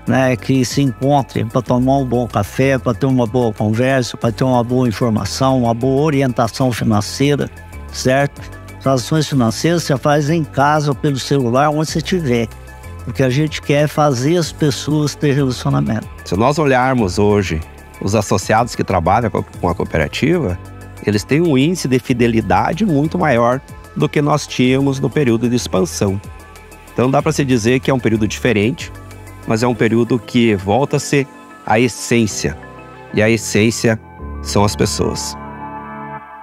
Speaker 7: né, que se encontrem para tomar um bom café, para ter uma boa conversa, para ter uma boa informação, uma boa orientação financeira, certo? Transações financeiras você faz em casa ou pelo celular, onde você estiver. O que a gente quer é fazer as pessoas ter relacionamento.
Speaker 2: Se nós olharmos hoje os associados que trabalham com a cooperativa, eles têm um índice de fidelidade muito maior do que nós tínhamos no período de expansão. Então dá para se dizer que é um período diferente, mas é um período que volta-se à essência. E a essência são as pessoas.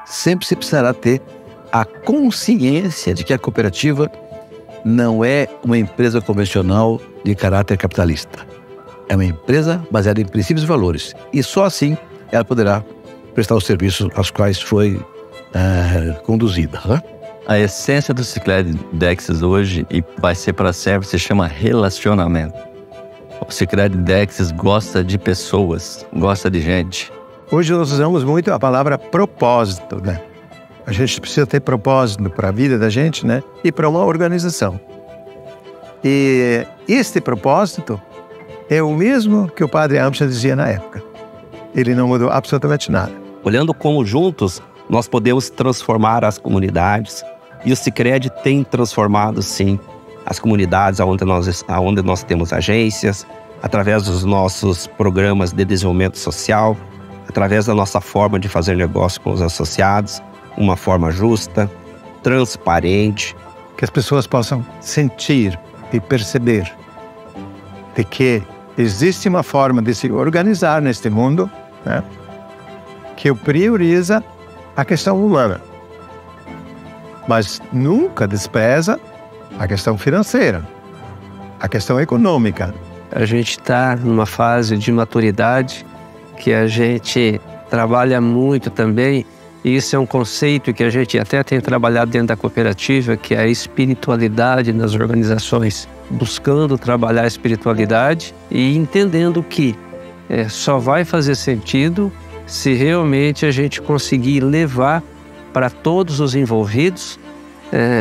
Speaker 10: Sempre se precisará ter a consciência de que a cooperativa não é uma empresa convencional de caráter capitalista. É uma empresa baseada em princípios e valores. E só assim ela poderá prestar os serviços aos quais foi conduzida. Né?
Speaker 21: A essência do Sicredi Dexis hoje, e vai ser para sempre, se chama relacionamento. O Sicredi Dexis gosta de pessoas, gosta de gente.
Speaker 1: Hoje nós usamos muito a palavra propósito, né? A gente precisa ter propósito para a vida da gente, né? E para uma organização. E este propósito é o mesmo que o padre Amsterdam dizia na época. Ele não mudou absolutamente nada.
Speaker 2: Olhando como juntos nós podemos transformar as comunidades, e o Sicredi tem transformado, sim, as comunidades onde nós temos agências, através dos nossos programas de desenvolvimento social, através da nossa forma de fazer negócio com os associados, uma forma justa, transparente.
Speaker 1: Que as pessoas possam sentir e perceber de que existe uma forma de se organizar neste mundo, né, que prioriza a questão humana, mas nunca despreza a questão financeira, a questão econômica.
Speaker 4: A gente está numa fase de maturidade que a gente trabalha muito também, e isso é um conceito que a gente até tem trabalhado dentro da cooperativa, que é a espiritualidade nas organizações, buscando trabalhar a espiritualidade e entendendo que só vai fazer sentido se realmente a gente conseguir levar para todos os envolvidos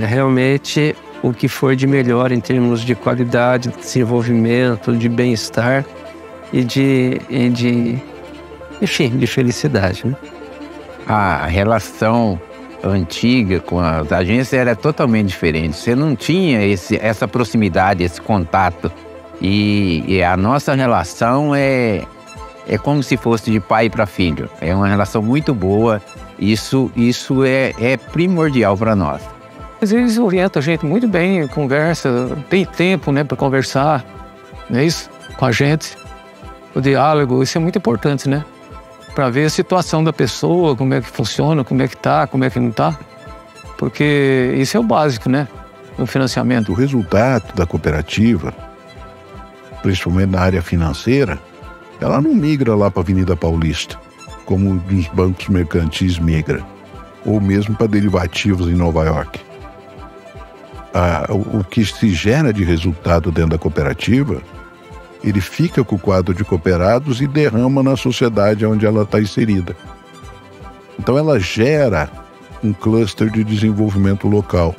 Speaker 4: realmente o que for de melhor em termos de qualidade, de desenvolvimento, de bem-estar e de felicidade, né?
Speaker 11: A relação antiga com as agências era totalmente diferente. Você não tinha essa proximidade, esse contato. E a nossa relação é como se fosse de pai para filho. É uma relação muito boa. Isso é primordial para nós.
Speaker 14: Às vezes orienta a gente muito bem, conversa, tem tempo, né, para conversar, não é isso? Com a gente, o diálogo, isso é muito importante, né? Para ver a situação da pessoa, como é que funciona, como é que tá, como é que não tá. Porque isso é o básico, né, no financiamento.
Speaker 5: O resultado da cooperativa, principalmente na área financeira, ela não migra lá para a Avenida Paulista, como os bancos mercantis migram, ou mesmo para derivativos em Nova York. O que se gera de resultado dentro da cooperativa, ele fica com o quadro de cooperados e derrama na sociedade onde ela está inserida. Então ela gera um cluster de desenvolvimento local,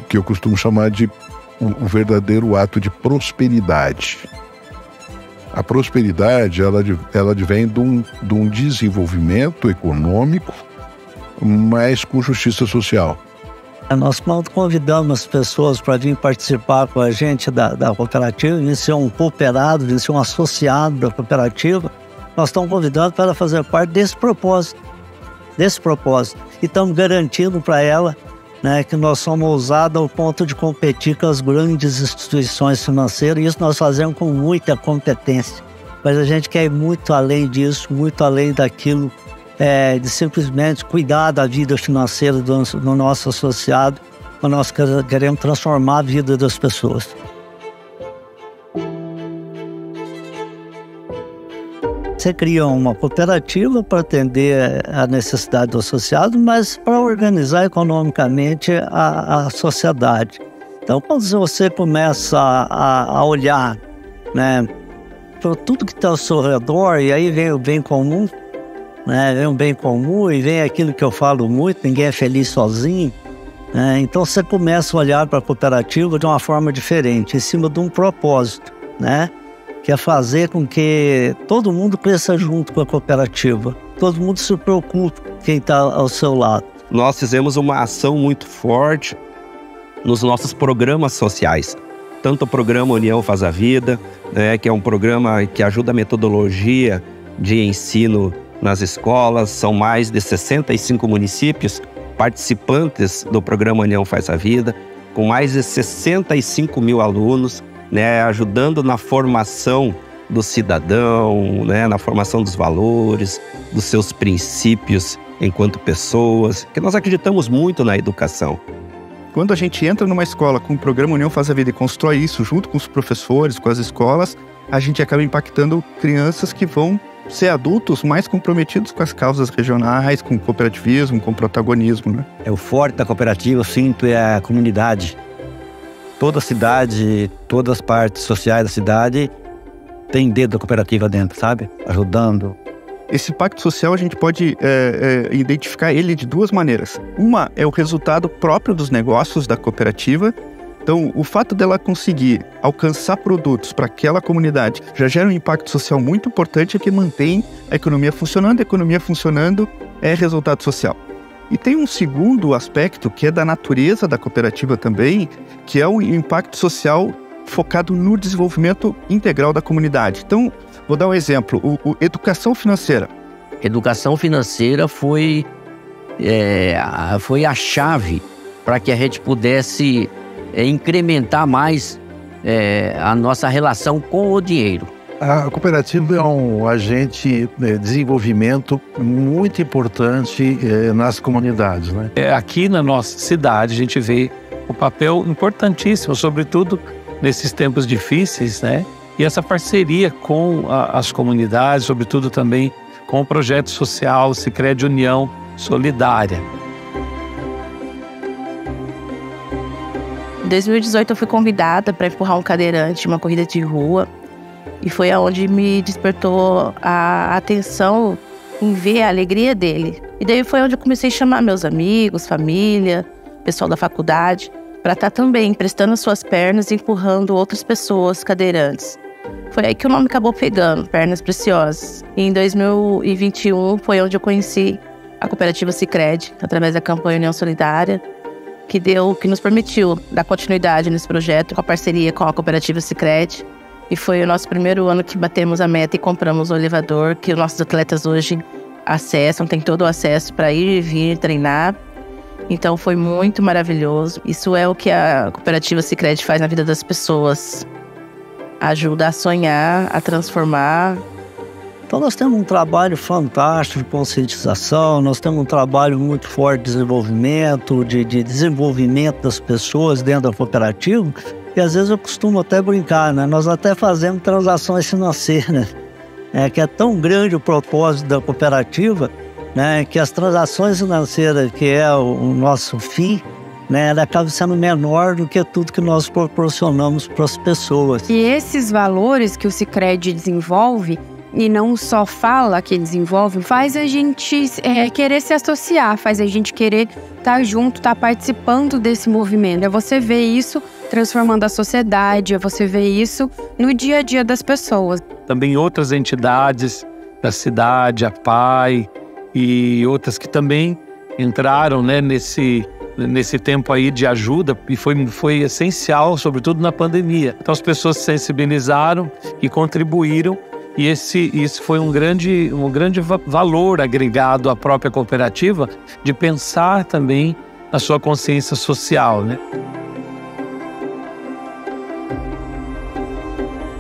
Speaker 5: que eu costumo chamar de um verdadeiro ato de prosperidade. A prosperidade, ela advém de um desenvolvimento econômico, mas com justiça social.
Speaker 7: Nós convidamos as pessoas para vir participar com a gente da cooperativa, vir ser um cooperado, vir ser um associado da cooperativa. Nós estamos convidando para ela fazer parte desse propósito. E estamos garantindo para ela, né, que nós somos ousados ao ponto de competir com as grandes instituições financeiras, e isso nós fazemos com muita competência. Mas a gente quer ir muito além disso, muito além daquilo de simplesmente cuidar da vida financeira do nosso associado, mas nós queremos transformar a vida das pessoas. Você cria uma cooperativa para atender a necessidade do associado, mas para organizar economicamente a sociedade. Então, quando você começa a olhar, né, para tudo que está ao seu redor, e aí vem o bem comum, né, vem o bem comum e vem aquilo que eu falo muito, ninguém é feliz sozinho. Então, você começa a olhar para a cooperativa de uma forma diferente, em cima de um propósito, né? Que é fazer com que todo mundo cresça junto com a cooperativa. Todo mundo se preocupe com quem está ao seu lado.
Speaker 2: Nós fizemos uma ação muito forte nos nossos programas sociais. Tanto o programa União Faz a Vida, né, que é um programa que ajuda a metodologia de ensino nas escolas. São mais de 65 municípios participantes do programa União Faz a Vida, com mais de 65 mil alunos, né, ajudando na formação do cidadão, né, na formação dos valores, dos seus princípios enquanto pessoas, que nós acreditamos muito na educação.
Speaker 12: Quando a gente entra numa escola com o programa União Faz a Vida e constrói isso junto com os professores, com as escolas, a gente acaba impactando crianças que vão ser adultos mais comprometidos com as causas regionais, com o cooperativismo, com o protagonismo, né?
Speaker 22: O forte da cooperativa, eu sinto, é a comunidade. Toda a cidade, todas as partes sociais da cidade tem dedo da cooperativa dentro, sabe? Ajudando.
Speaker 12: Esse impacto social a gente pode identificar ele de duas maneiras. Uma é o resultado próprio dos negócios da cooperativa. Então, o fato dela conseguir alcançar produtos para aquela comunidade já gera um impacto social muito importante que mantém a economia funcionando. A economia funcionando é resultado social. E tem um segundo aspecto, que é da natureza da cooperativa também, que é o impacto social focado no desenvolvimento integral da comunidade. Então, vou dar um exemplo, educação financeira.
Speaker 6: Educação financeira foi a chave para que a gente pudesse incrementar mais a nossa relação com o dinheiro.
Speaker 5: A cooperativa é um agente de desenvolvimento muito importante nas comunidades, né?
Speaker 14: Aqui na nossa cidade a gente vê o papel importantíssimo, sobretudo nesses tempos difíceis, né? E essa parceria com as comunidades, sobretudo também com o projeto social Sicredi União Solidária.
Speaker 15: Em 2018 eu fui convidada para empurrar um cadeirante, uma corrida de rua, e foi aonde me despertou a atenção em ver a alegria dele. E daí foi onde eu comecei a chamar meus amigos, família, pessoal da faculdade, para estar também prestando suas pernas e empurrando outras pessoas cadeirantes. Foi aí que o nome acabou pegando, Pernas Preciosas. E em 2021 foi onde eu conheci a cooperativa Sicredi, através da campanha União Solidária, que nos permitiu dar continuidade nesse projeto com a parceria com a cooperativa Sicredi. E foi o nosso primeiro ano que batemos a meta e compramos o elevador, que os nossos atletas hoje acessam, tem todo o acesso para ir e vir treinar. Então foi muito maravilhoso. Isso é o que a cooperativa Sicredi faz na vida das pessoas. Ajuda a sonhar, a transformar.
Speaker 7: Então nós temos um trabalho fantástico de conscientização, nós temos um trabalho muito forte de desenvolvimento, de desenvolvimento das pessoas dentro da cooperativa, e às vezes eu costumo até brincar, né? Nós até fazemos transações financeiras, que é tão grande o propósito da cooperativa, né, que as transações financeiras, que é o nosso fim, né, ela acaba sendo menor do que tudo que nós proporcionamos para as pessoas.
Speaker 13: E esses valores que o Sicredi desenvolve, e não só fala que desenvolve, faz a gente querer se associar, faz a gente querer estar junto, estar participando desse movimento. É você ver isso transformando a sociedade, é você ver isso no dia a dia das pessoas.
Speaker 23: Também outras entidades da cidade, a PAI e outras que também entraram, né, nesse tempo aí de ajuda, e foi essencial, sobretudo na pandemia. Então as pessoas se sensibilizaram e contribuíram. E isso foi um grande valor agregado à própria cooperativa, de pensar também na sua consciência social, né?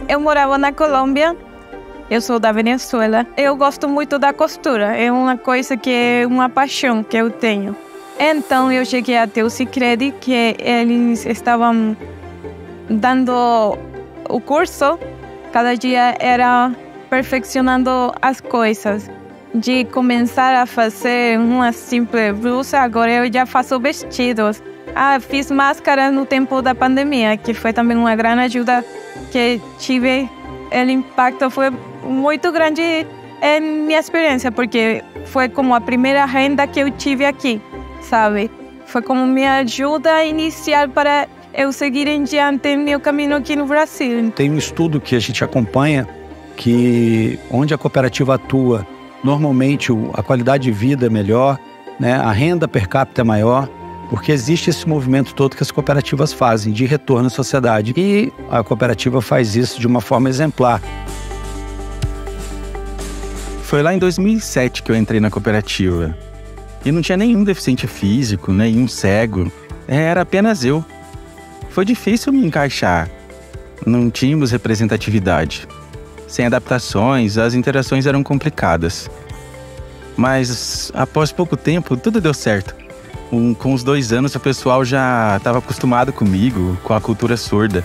Speaker 16: Eu morava na Colômbia, eu sou da Venezuela. Eu gosto muito da costura, é uma coisa que é uma paixão que eu tenho. Então eu cheguei até o Sicredi, que eles estavam dando o curso, cada dia era perfeccionando as coisas. De começar a fazer uma simples blusa, agora eu já faço vestidos. Fiz máscaras no tempo da pandemia, que foi também uma grande ajuda que tive. O impacto foi muito grande em minha experiência, porque foi como a primeira renda que eu tive aqui, sabe? Foi como minha ajuda inicial para eu seguir em diante meu caminho aqui no Brasil.
Speaker 22: Tem um estudo que a gente acompanha, que onde a cooperativa atua, normalmente a qualidade de vida é melhor, né? A renda per capita é maior, porque existe esse movimento todo que as cooperativas fazem de retorno à sociedade. E a cooperativa faz isso de uma forma exemplar.
Speaker 17: Foi lá em 2007 que eu entrei na cooperativa. E não tinha nenhum deficiente físico, nenhum cego. Era apenas eu. Foi difícil me encaixar. Não tínhamos representatividade. Sem adaptações, as interações eram complicadas. Mas, após pouco tempo, tudo deu certo. Com os 2 anos, o pessoal já estava acostumado comigo, com a cultura surda.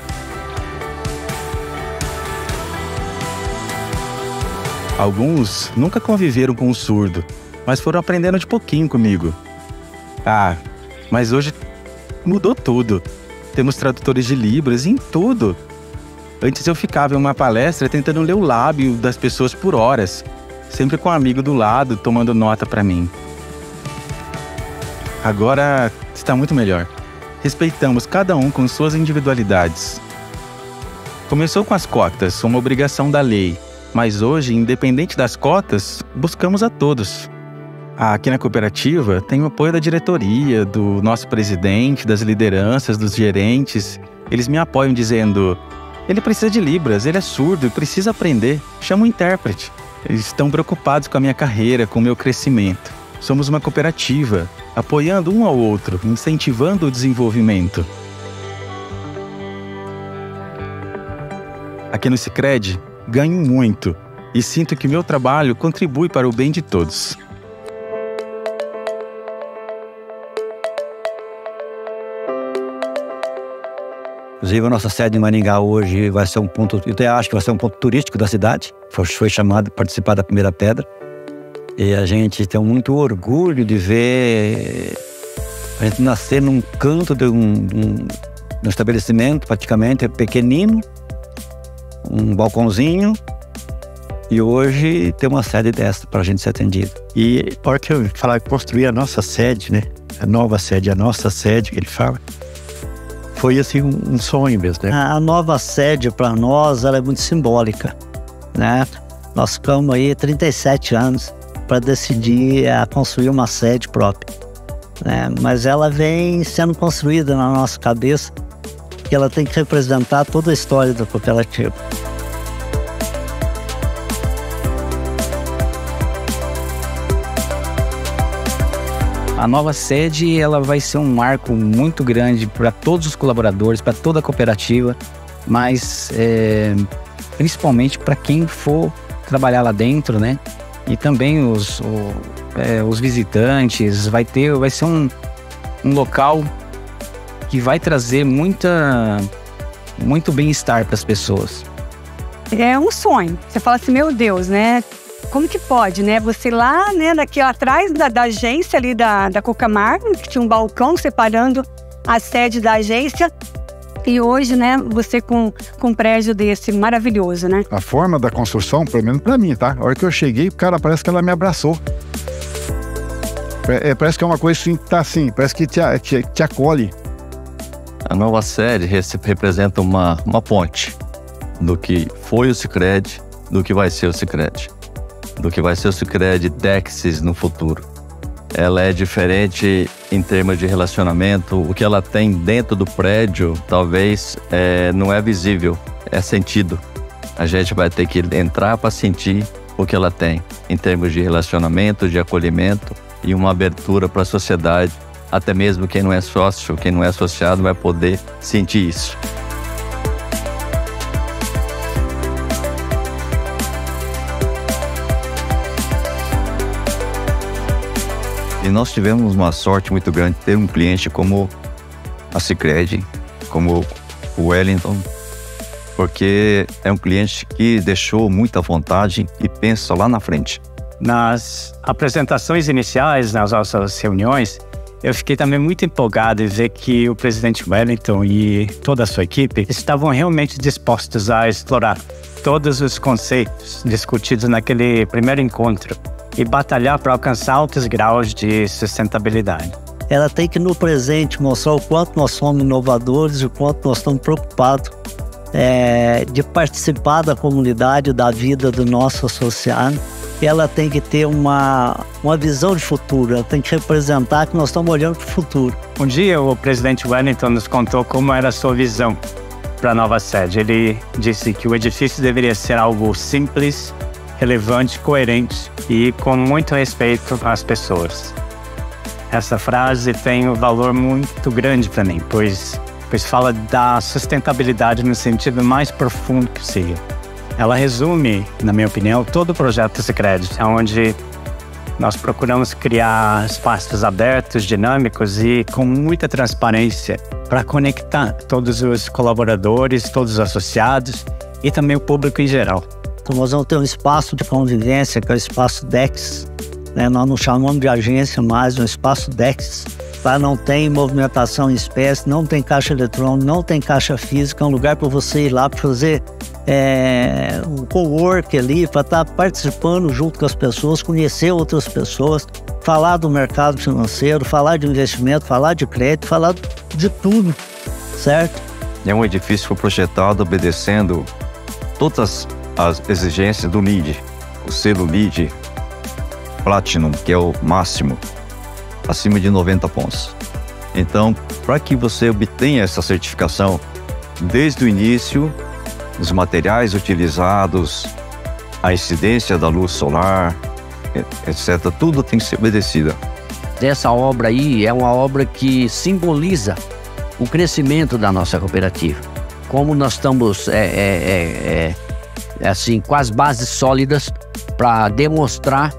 Speaker 17: Alguns nunca conviveram com o surdo, mas foram aprendendo de pouquinho comigo. Mas hoje mudou tudo. Temos tradutores de Libras em tudo. Antes eu ficava em uma palestra tentando ler o lábio das pessoas por horas, sempre com um amigo do lado tomando nota para mim. Agora está muito melhor. Respeitamos cada um com suas individualidades. Começou com as cotas, uma obrigação da lei, mas hoje, independente das cotas, buscamos a todos. Aqui na cooperativa tem o apoio da diretoria, do nosso presidente, das lideranças, dos gerentes. Eles me apoiam dizendo: ele precisa de Libras, ele é surdo e precisa aprender. Chama um intérprete. Eles estão preocupados com a minha carreira, com o meu crescimento. Somos uma cooperativa, apoiando um ao outro, incentivando o desenvolvimento. Aqui no Sicredi, ganho muito e sinto que meu trabalho contribui para o bem de todos.
Speaker 7: Inclusive, a nossa sede em Maringá hoje vai ser um ponto, eu até acho que vai ser um ponto turístico da cidade. Foi chamado para participar da primeira pedra. E a gente tem muito orgulho de ver a gente nascer num canto de um estabelecimento, praticamente pequenino, um balcãozinho, e hoje tem uma sede dessa para a gente ser atendido.
Speaker 22: E a hora que eu falar que construir a nossa sede, né? A nova sede, a nossa sede, que ele fala, foi assim um sonho mesmo, né?
Speaker 7: A nova sede para nós, ela é muito simbólica, né? Nós ficamos aí 37 anos para decidir construir uma sede própria, né? Mas ela vem sendo construída na nossa cabeça, que ela tem que representar toda a história da cooperativa.
Speaker 3: A nova sede ela vai ser um marco muito grande para todos os colaboradores, para toda a cooperativa, mas principalmente para quem for trabalhar lá dentro, né? E também os visitantes. Vai ser um local que vai trazer muito bem-estar para as pessoas.
Speaker 19: É um sonho. Você fala assim, meu Deus, né? Como que pode, né? Você lá, né, daqui atrás da agência ali da Cocamar, que tinha um balcão separando a sede da agência. E hoje, né, você com um prédio desse maravilhoso, né?
Speaker 18: A forma da construção, pelo menos pra mim, tá? A hora que eu cheguei, cara, parece que ela me abraçou. Parece que é uma coisa assim, tá assim, parece que te acolhe.
Speaker 9: A nova sede representa uma ponte do que foi o Sicredi, do que vai ser o Sicredi. Do que vai ser o Sicredi Dexis no futuro. Ela é diferente em termos de relacionamento. O que ela tem dentro do prédio, talvez, não é visível, é sentido. A gente vai ter que entrar para sentir o que ela tem em termos de relacionamento, de acolhimento e uma abertura para a sociedade. Até mesmo quem não é sócio, quem não é associado vai poder sentir isso. E nós tivemos uma sorte muito grande de ter um cliente como a Sicredi, como o Wellington, porque é um cliente que deixou muita vontade e pensa lá na frente.
Speaker 3: Nas apresentações iniciais, nas nossas reuniões, eu fiquei também muito empolgado em ver que o presidente Wellington e toda a sua equipe estavam realmente dispostos a explorar todos os conceitos discutidos naquele primeiro encontro e batalhar para alcançar altos graus de sustentabilidade.
Speaker 7: Ela tem que, no presente, mostrar o quanto nós somos inovadores e o quanto nós estamos preocupados de participar da comunidade, da vida do nosso associado. Ela tem que ter uma visão de futuro, ela tem que representar que nós estamos olhando para o futuro.
Speaker 3: Um dia o presidente Wellington nos contou como era a sua visão para a nova sede. Ele disse que o edifício deveria ser algo simples, relevante, coerente e com muito respeito às pessoas. Essa frase tem um valor muito grande para mim, pois fala da sustentabilidade no sentido mais profundo possível. Ela resume, na minha opinião, todo o projeto Sicredi, onde nós procuramos criar espaços abertos, dinâmicos e com muita transparência para conectar todos os colaboradores, todos os associados e também o público em geral.
Speaker 7: Então nós vamos ter um espaço de convivência, que é o espaço DEX, né? Nós não chamamos de agência mais, um espaço DEX. Lá não tem movimentação em espécie, não tem caixa eletrônica, não tem caixa física, é um lugar para você ir lá para fazer um co-work ali, para estar participando junto com as pessoas, conhecer outras pessoas, falar do mercado financeiro, falar de investimento, falar de crédito, falar de tudo, certo?
Speaker 9: É um edifício que foi projetado obedecendo todas as exigências do LEED, o selo LEED Platinum, que é o máximo, acima de 90 pontos. Então, para que você obtenha essa certificação, desde o início, os materiais utilizados, a incidência da luz solar, etc., tudo tem que ser obedecido.
Speaker 6: Essa obra aí é uma obra que simboliza o crescimento da nossa cooperativa. Como nós estamos assim, com as bases sólidas para demonstrar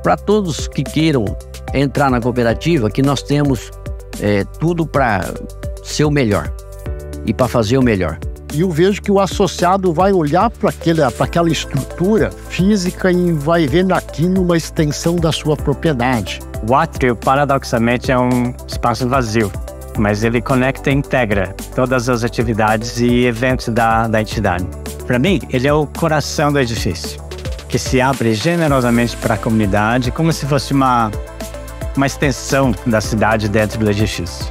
Speaker 6: para todos que queiram entrar na cooperativa que nós temos tudo para ser o melhor e para fazer o melhor.
Speaker 20: E eu vejo que o associado vai olhar para aquela estrutura física e vai ver naquilo uma extensão da sua propriedade.
Speaker 3: O átrio, paradoxalmente, é um espaço vazio, mas ele conecta e integra todas as atividades e eventos da entidade. Para mim, ele é o coração do edifício, que se abre generosamente para a comunidade, como se fosse uma extensão da cidade dentro do edifício.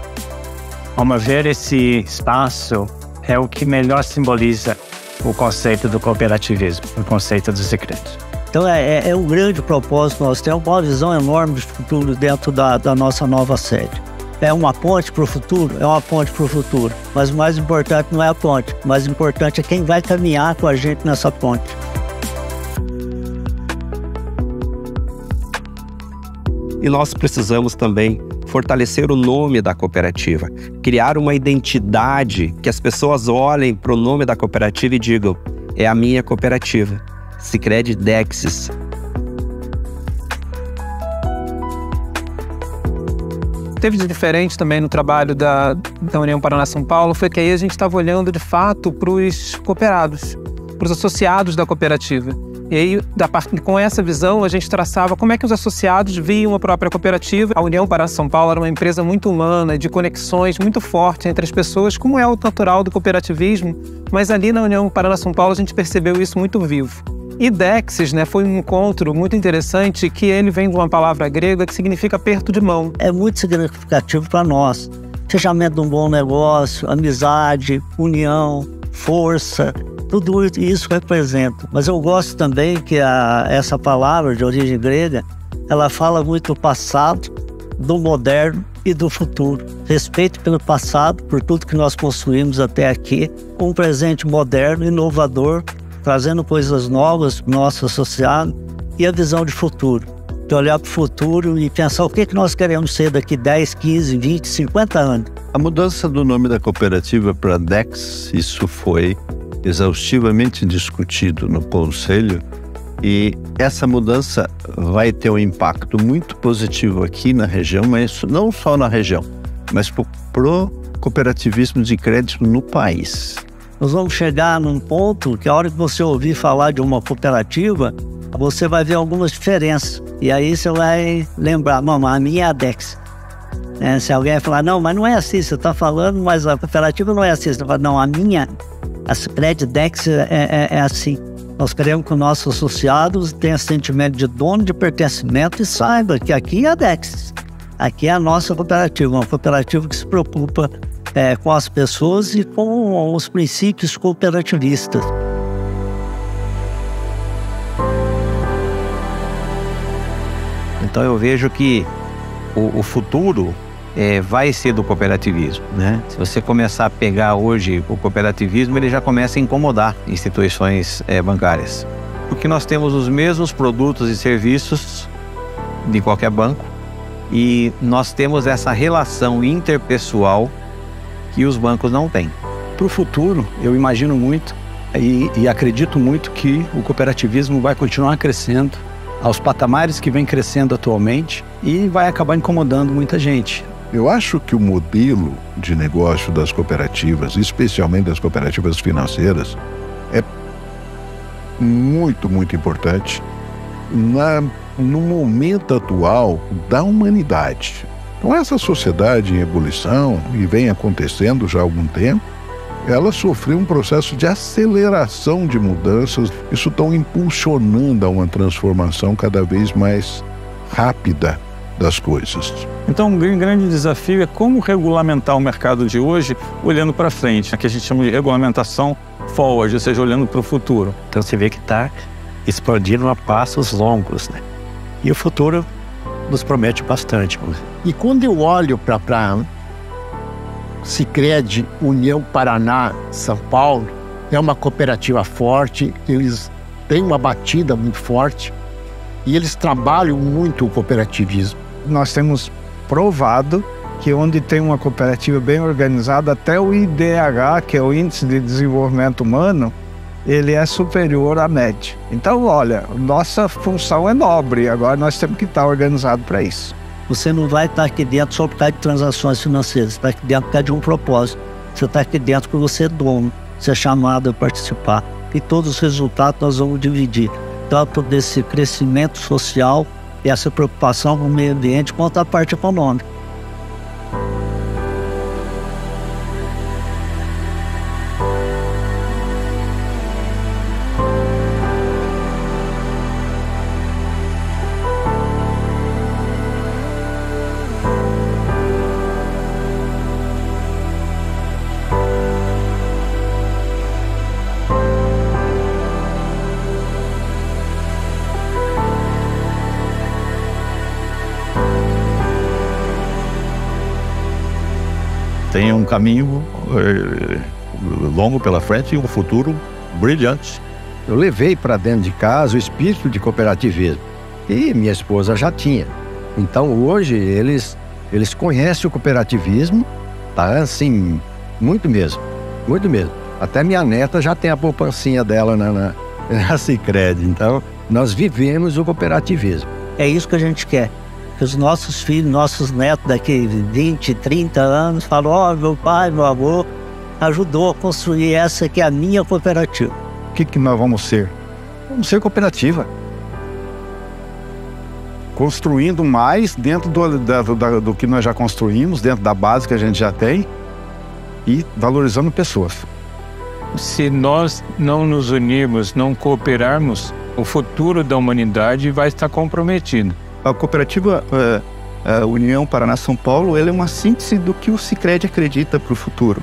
Speaker 3: Ao meu ver, esse espaço é o que melhor simboliza o conceito do cooperativismo, o conceito do Sicredi.
Speaker 7: Então é um grande propósito, nós temos uma visão enorme de futuro dentro da nossa nova sede. É uma ponte para o futuro? É uma ponte para o futuro. Mas o mais importante não é a ponte, o mais importante é quem vai caminhar com a gente nessa ponte.
Speaker 2: E nós precisamos também fortalecer o nome da cooperativa, criar uma identidade que as pessoas olhem para o nome da cooperativa e digam: é a minha cooperativa, Sicredi Dexis.
Speaker 8: Teve de diferente também no trabalho da União Paraná-São Paulo foi que aí a gente estava olhando de fato para os cooperados, para os associados da cooperativa. E aí, com essa visão, a gente traçava como é que os associados viam a própria cooperativa. A União Paraná-São Paulo era uma empresa muito humana, de conexões muito fortes entre as pessoas, como é o natural do cooperativismo, mas ali na União Paraná-São Paulo a gente percebeu isso muito vivo. E Dexis, né, foi um encontro muito interessante que ele vem de uma palavra grega que significa aperto de mão.
Speaker 7: É muito significativo para nós. Fechamento de um bom negócio, amizade, união, força, tudo isso representa. Mas eu gosto também que essa palavra de origem grega, ela fala muito do passado, do moderno e do futuro. Respeito pelo passado, por tudo que nós construímos até aqui, um presente moderno, inovador, trazendo coisas novas para o nosso associado, e a visão de futuro. De olhar para o futuro e pensar o que nós queremos ser daqui 10, 15, 20, 50 anos.
Speaker 9: A mudança do nome da cooperativa para Dex, isso foi exaustivamente discutido no Conselho, e essa mudança vai ter um impacto muito positivo aqui na região, mas não só na região, mas para o cooperativismo de crédito no país.
Speaker 7: Nós vamos chegar num ponto que a hora que você ouvir falar de uma cooperativa, você vai ver algumas diferenças. E aí você vai lembrar, não, a minha é a Dex. Se alguém falar, não, mas não é assim, você está falando, mas a cooperativa não é assim. Você fala, não, a minha, a Sicredi Dex é assim. Nós queremos que os nossos associados tenham sentimento de dono, de pertencimento e saiba que aqui é a Dex. Aqui é a nossa cooperativa, uma cooperativa que se preocupa com as pessoas e com os princípios cooperativistas.
Speaker 11: Então eu vejo que o futuro vai ser do cooperativismo, né? Se você começar a pegar hoje o cooperativismo, ele já começa a incomodar instituições bancárias. Porque nós temos os mesmos produtos e serviços de qualquer banco e nós temos essa relação interpessoal que os bancos não têm.
Speaker 22: Para o futuro, eu imagino muito e acredito muito que o cooperativismo vai continuar crescendo aos patamares que vem crescendo atualmente e vai acabar incomodando muita gente.
Speaker 5: Eu acho que o modelo de negócio das cooperativas, especialmente das cooperativas financeiras, é muito, muito importante no momento atual da humanidade. Então, essa sociedade em ebulição, e vem acontecendo já há algum tempo, ela sofreu um processo de aceleração de mudanças. Isso está impulsionando a uma transformação cada vez mais rápida das coisas.
Speaker 14: Então, um grande desafio é como regulamentar o mercado de hoje olhando para frente, que a gente chama de regulamentação forward, ou seja, olhando para o futuro.
Speaker 22: Então, você vê que está expandindo a passos longos, né? E o futuro nos promete bastante.
Speaker 20: E quando eu olho para Sicredi União Paraná São Paulo, é uma cooperativa forte, eles têm uma batida muito forte e eles trabalham muito o cooperativismo.
Speaker 1: Nós temos provado que onde tem uma cooperativa bem organizada, até o IDH, que é o Índice de Desenvolvimento Humano, ele é superior à média. Então, olha, nossa função é nobre, agora nós temos que estar organizados para isso.
Speaker 7: Você não vai estar aqui dentro só por causa de transações financeiras, você está aqui dentro por causa de um propósito. Você está aqui dentro porque você é dono, você é chamado a participar. E todos os resultados nós vamos dividir, tanto desse crescimento social e essa preocupação com o meio ambiente, quanto a parte econômica.
Speaker 5: Tem um caminho longo pela frente e um futuro brilhante.
Speaker 10: Eu levei para dentro de casa o espírito de cooperativismo, e minha esposa já tinha.
Speaker 4: Então hoje eles conhecem o cooperativismo, tá? Assim, muito mesmo. Até minha neta já tem a poupancinha dela na Sicredi. Então nós vivemos o cooperativismo.
Speaker 7: É isso que a gente quer. Que os nossos filhos, nossos netos daqui 20, 30 anos falam: ó, meu pai, meu avô ajudou a construir essa que é a minha cooperativa.
Speaker 18: O que nós vamos ser? Vamos ser cooperativa. Construindo mais dentro do que nós já construímos, dentro da base que a gente já tem e valorizando pessoas.
Speaker 14: Se nós não nos unirmos, não cooperarmos, o futuro da humanidade vai estar comprometido.
Speaker 12: A cooperativa União Paraná-São Paulo, ela é uma síntese do que o Sicredi acredita para o futuro.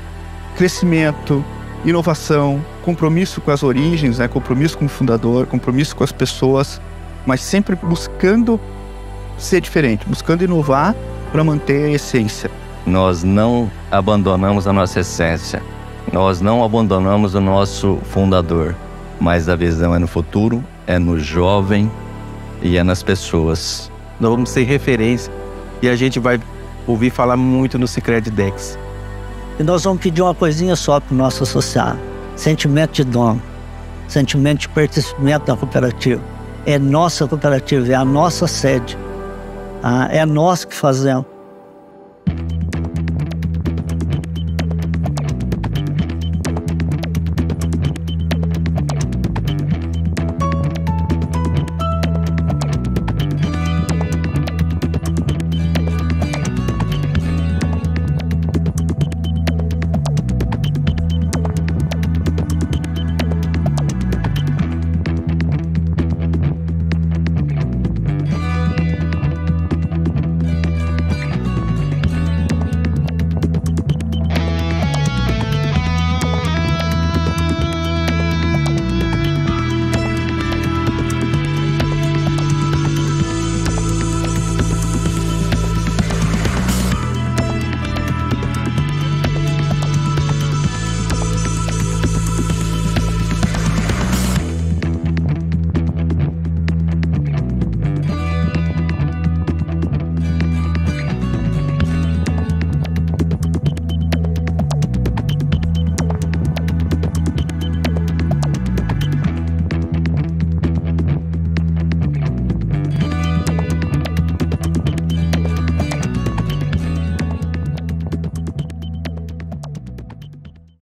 Speaker 12: Crescimento, inovação, compromisso com as origens, né? Compromisso com o fundador, compromisso com as pessoas, mas sempre buscando ser diferente, buscando inovar para manter a essência.
Speaker 10: Nós não abandonamos a nossa essência, nós não abandonamos o nosso fundador, mas a visão é no futuro, é no jovem e é nas pessoas.
Speaker 23: Nós vamos ser referência e a gente vai ouvir falar muito no Sicredi Dex.
Speaker 7: E nós vamos pedir uma coisinha só para o nosso associado: sentimento de dono, sentimento de pertencimento da cooperativa. É nossa cooperativa, é a nossa sede, é nós que fazemos.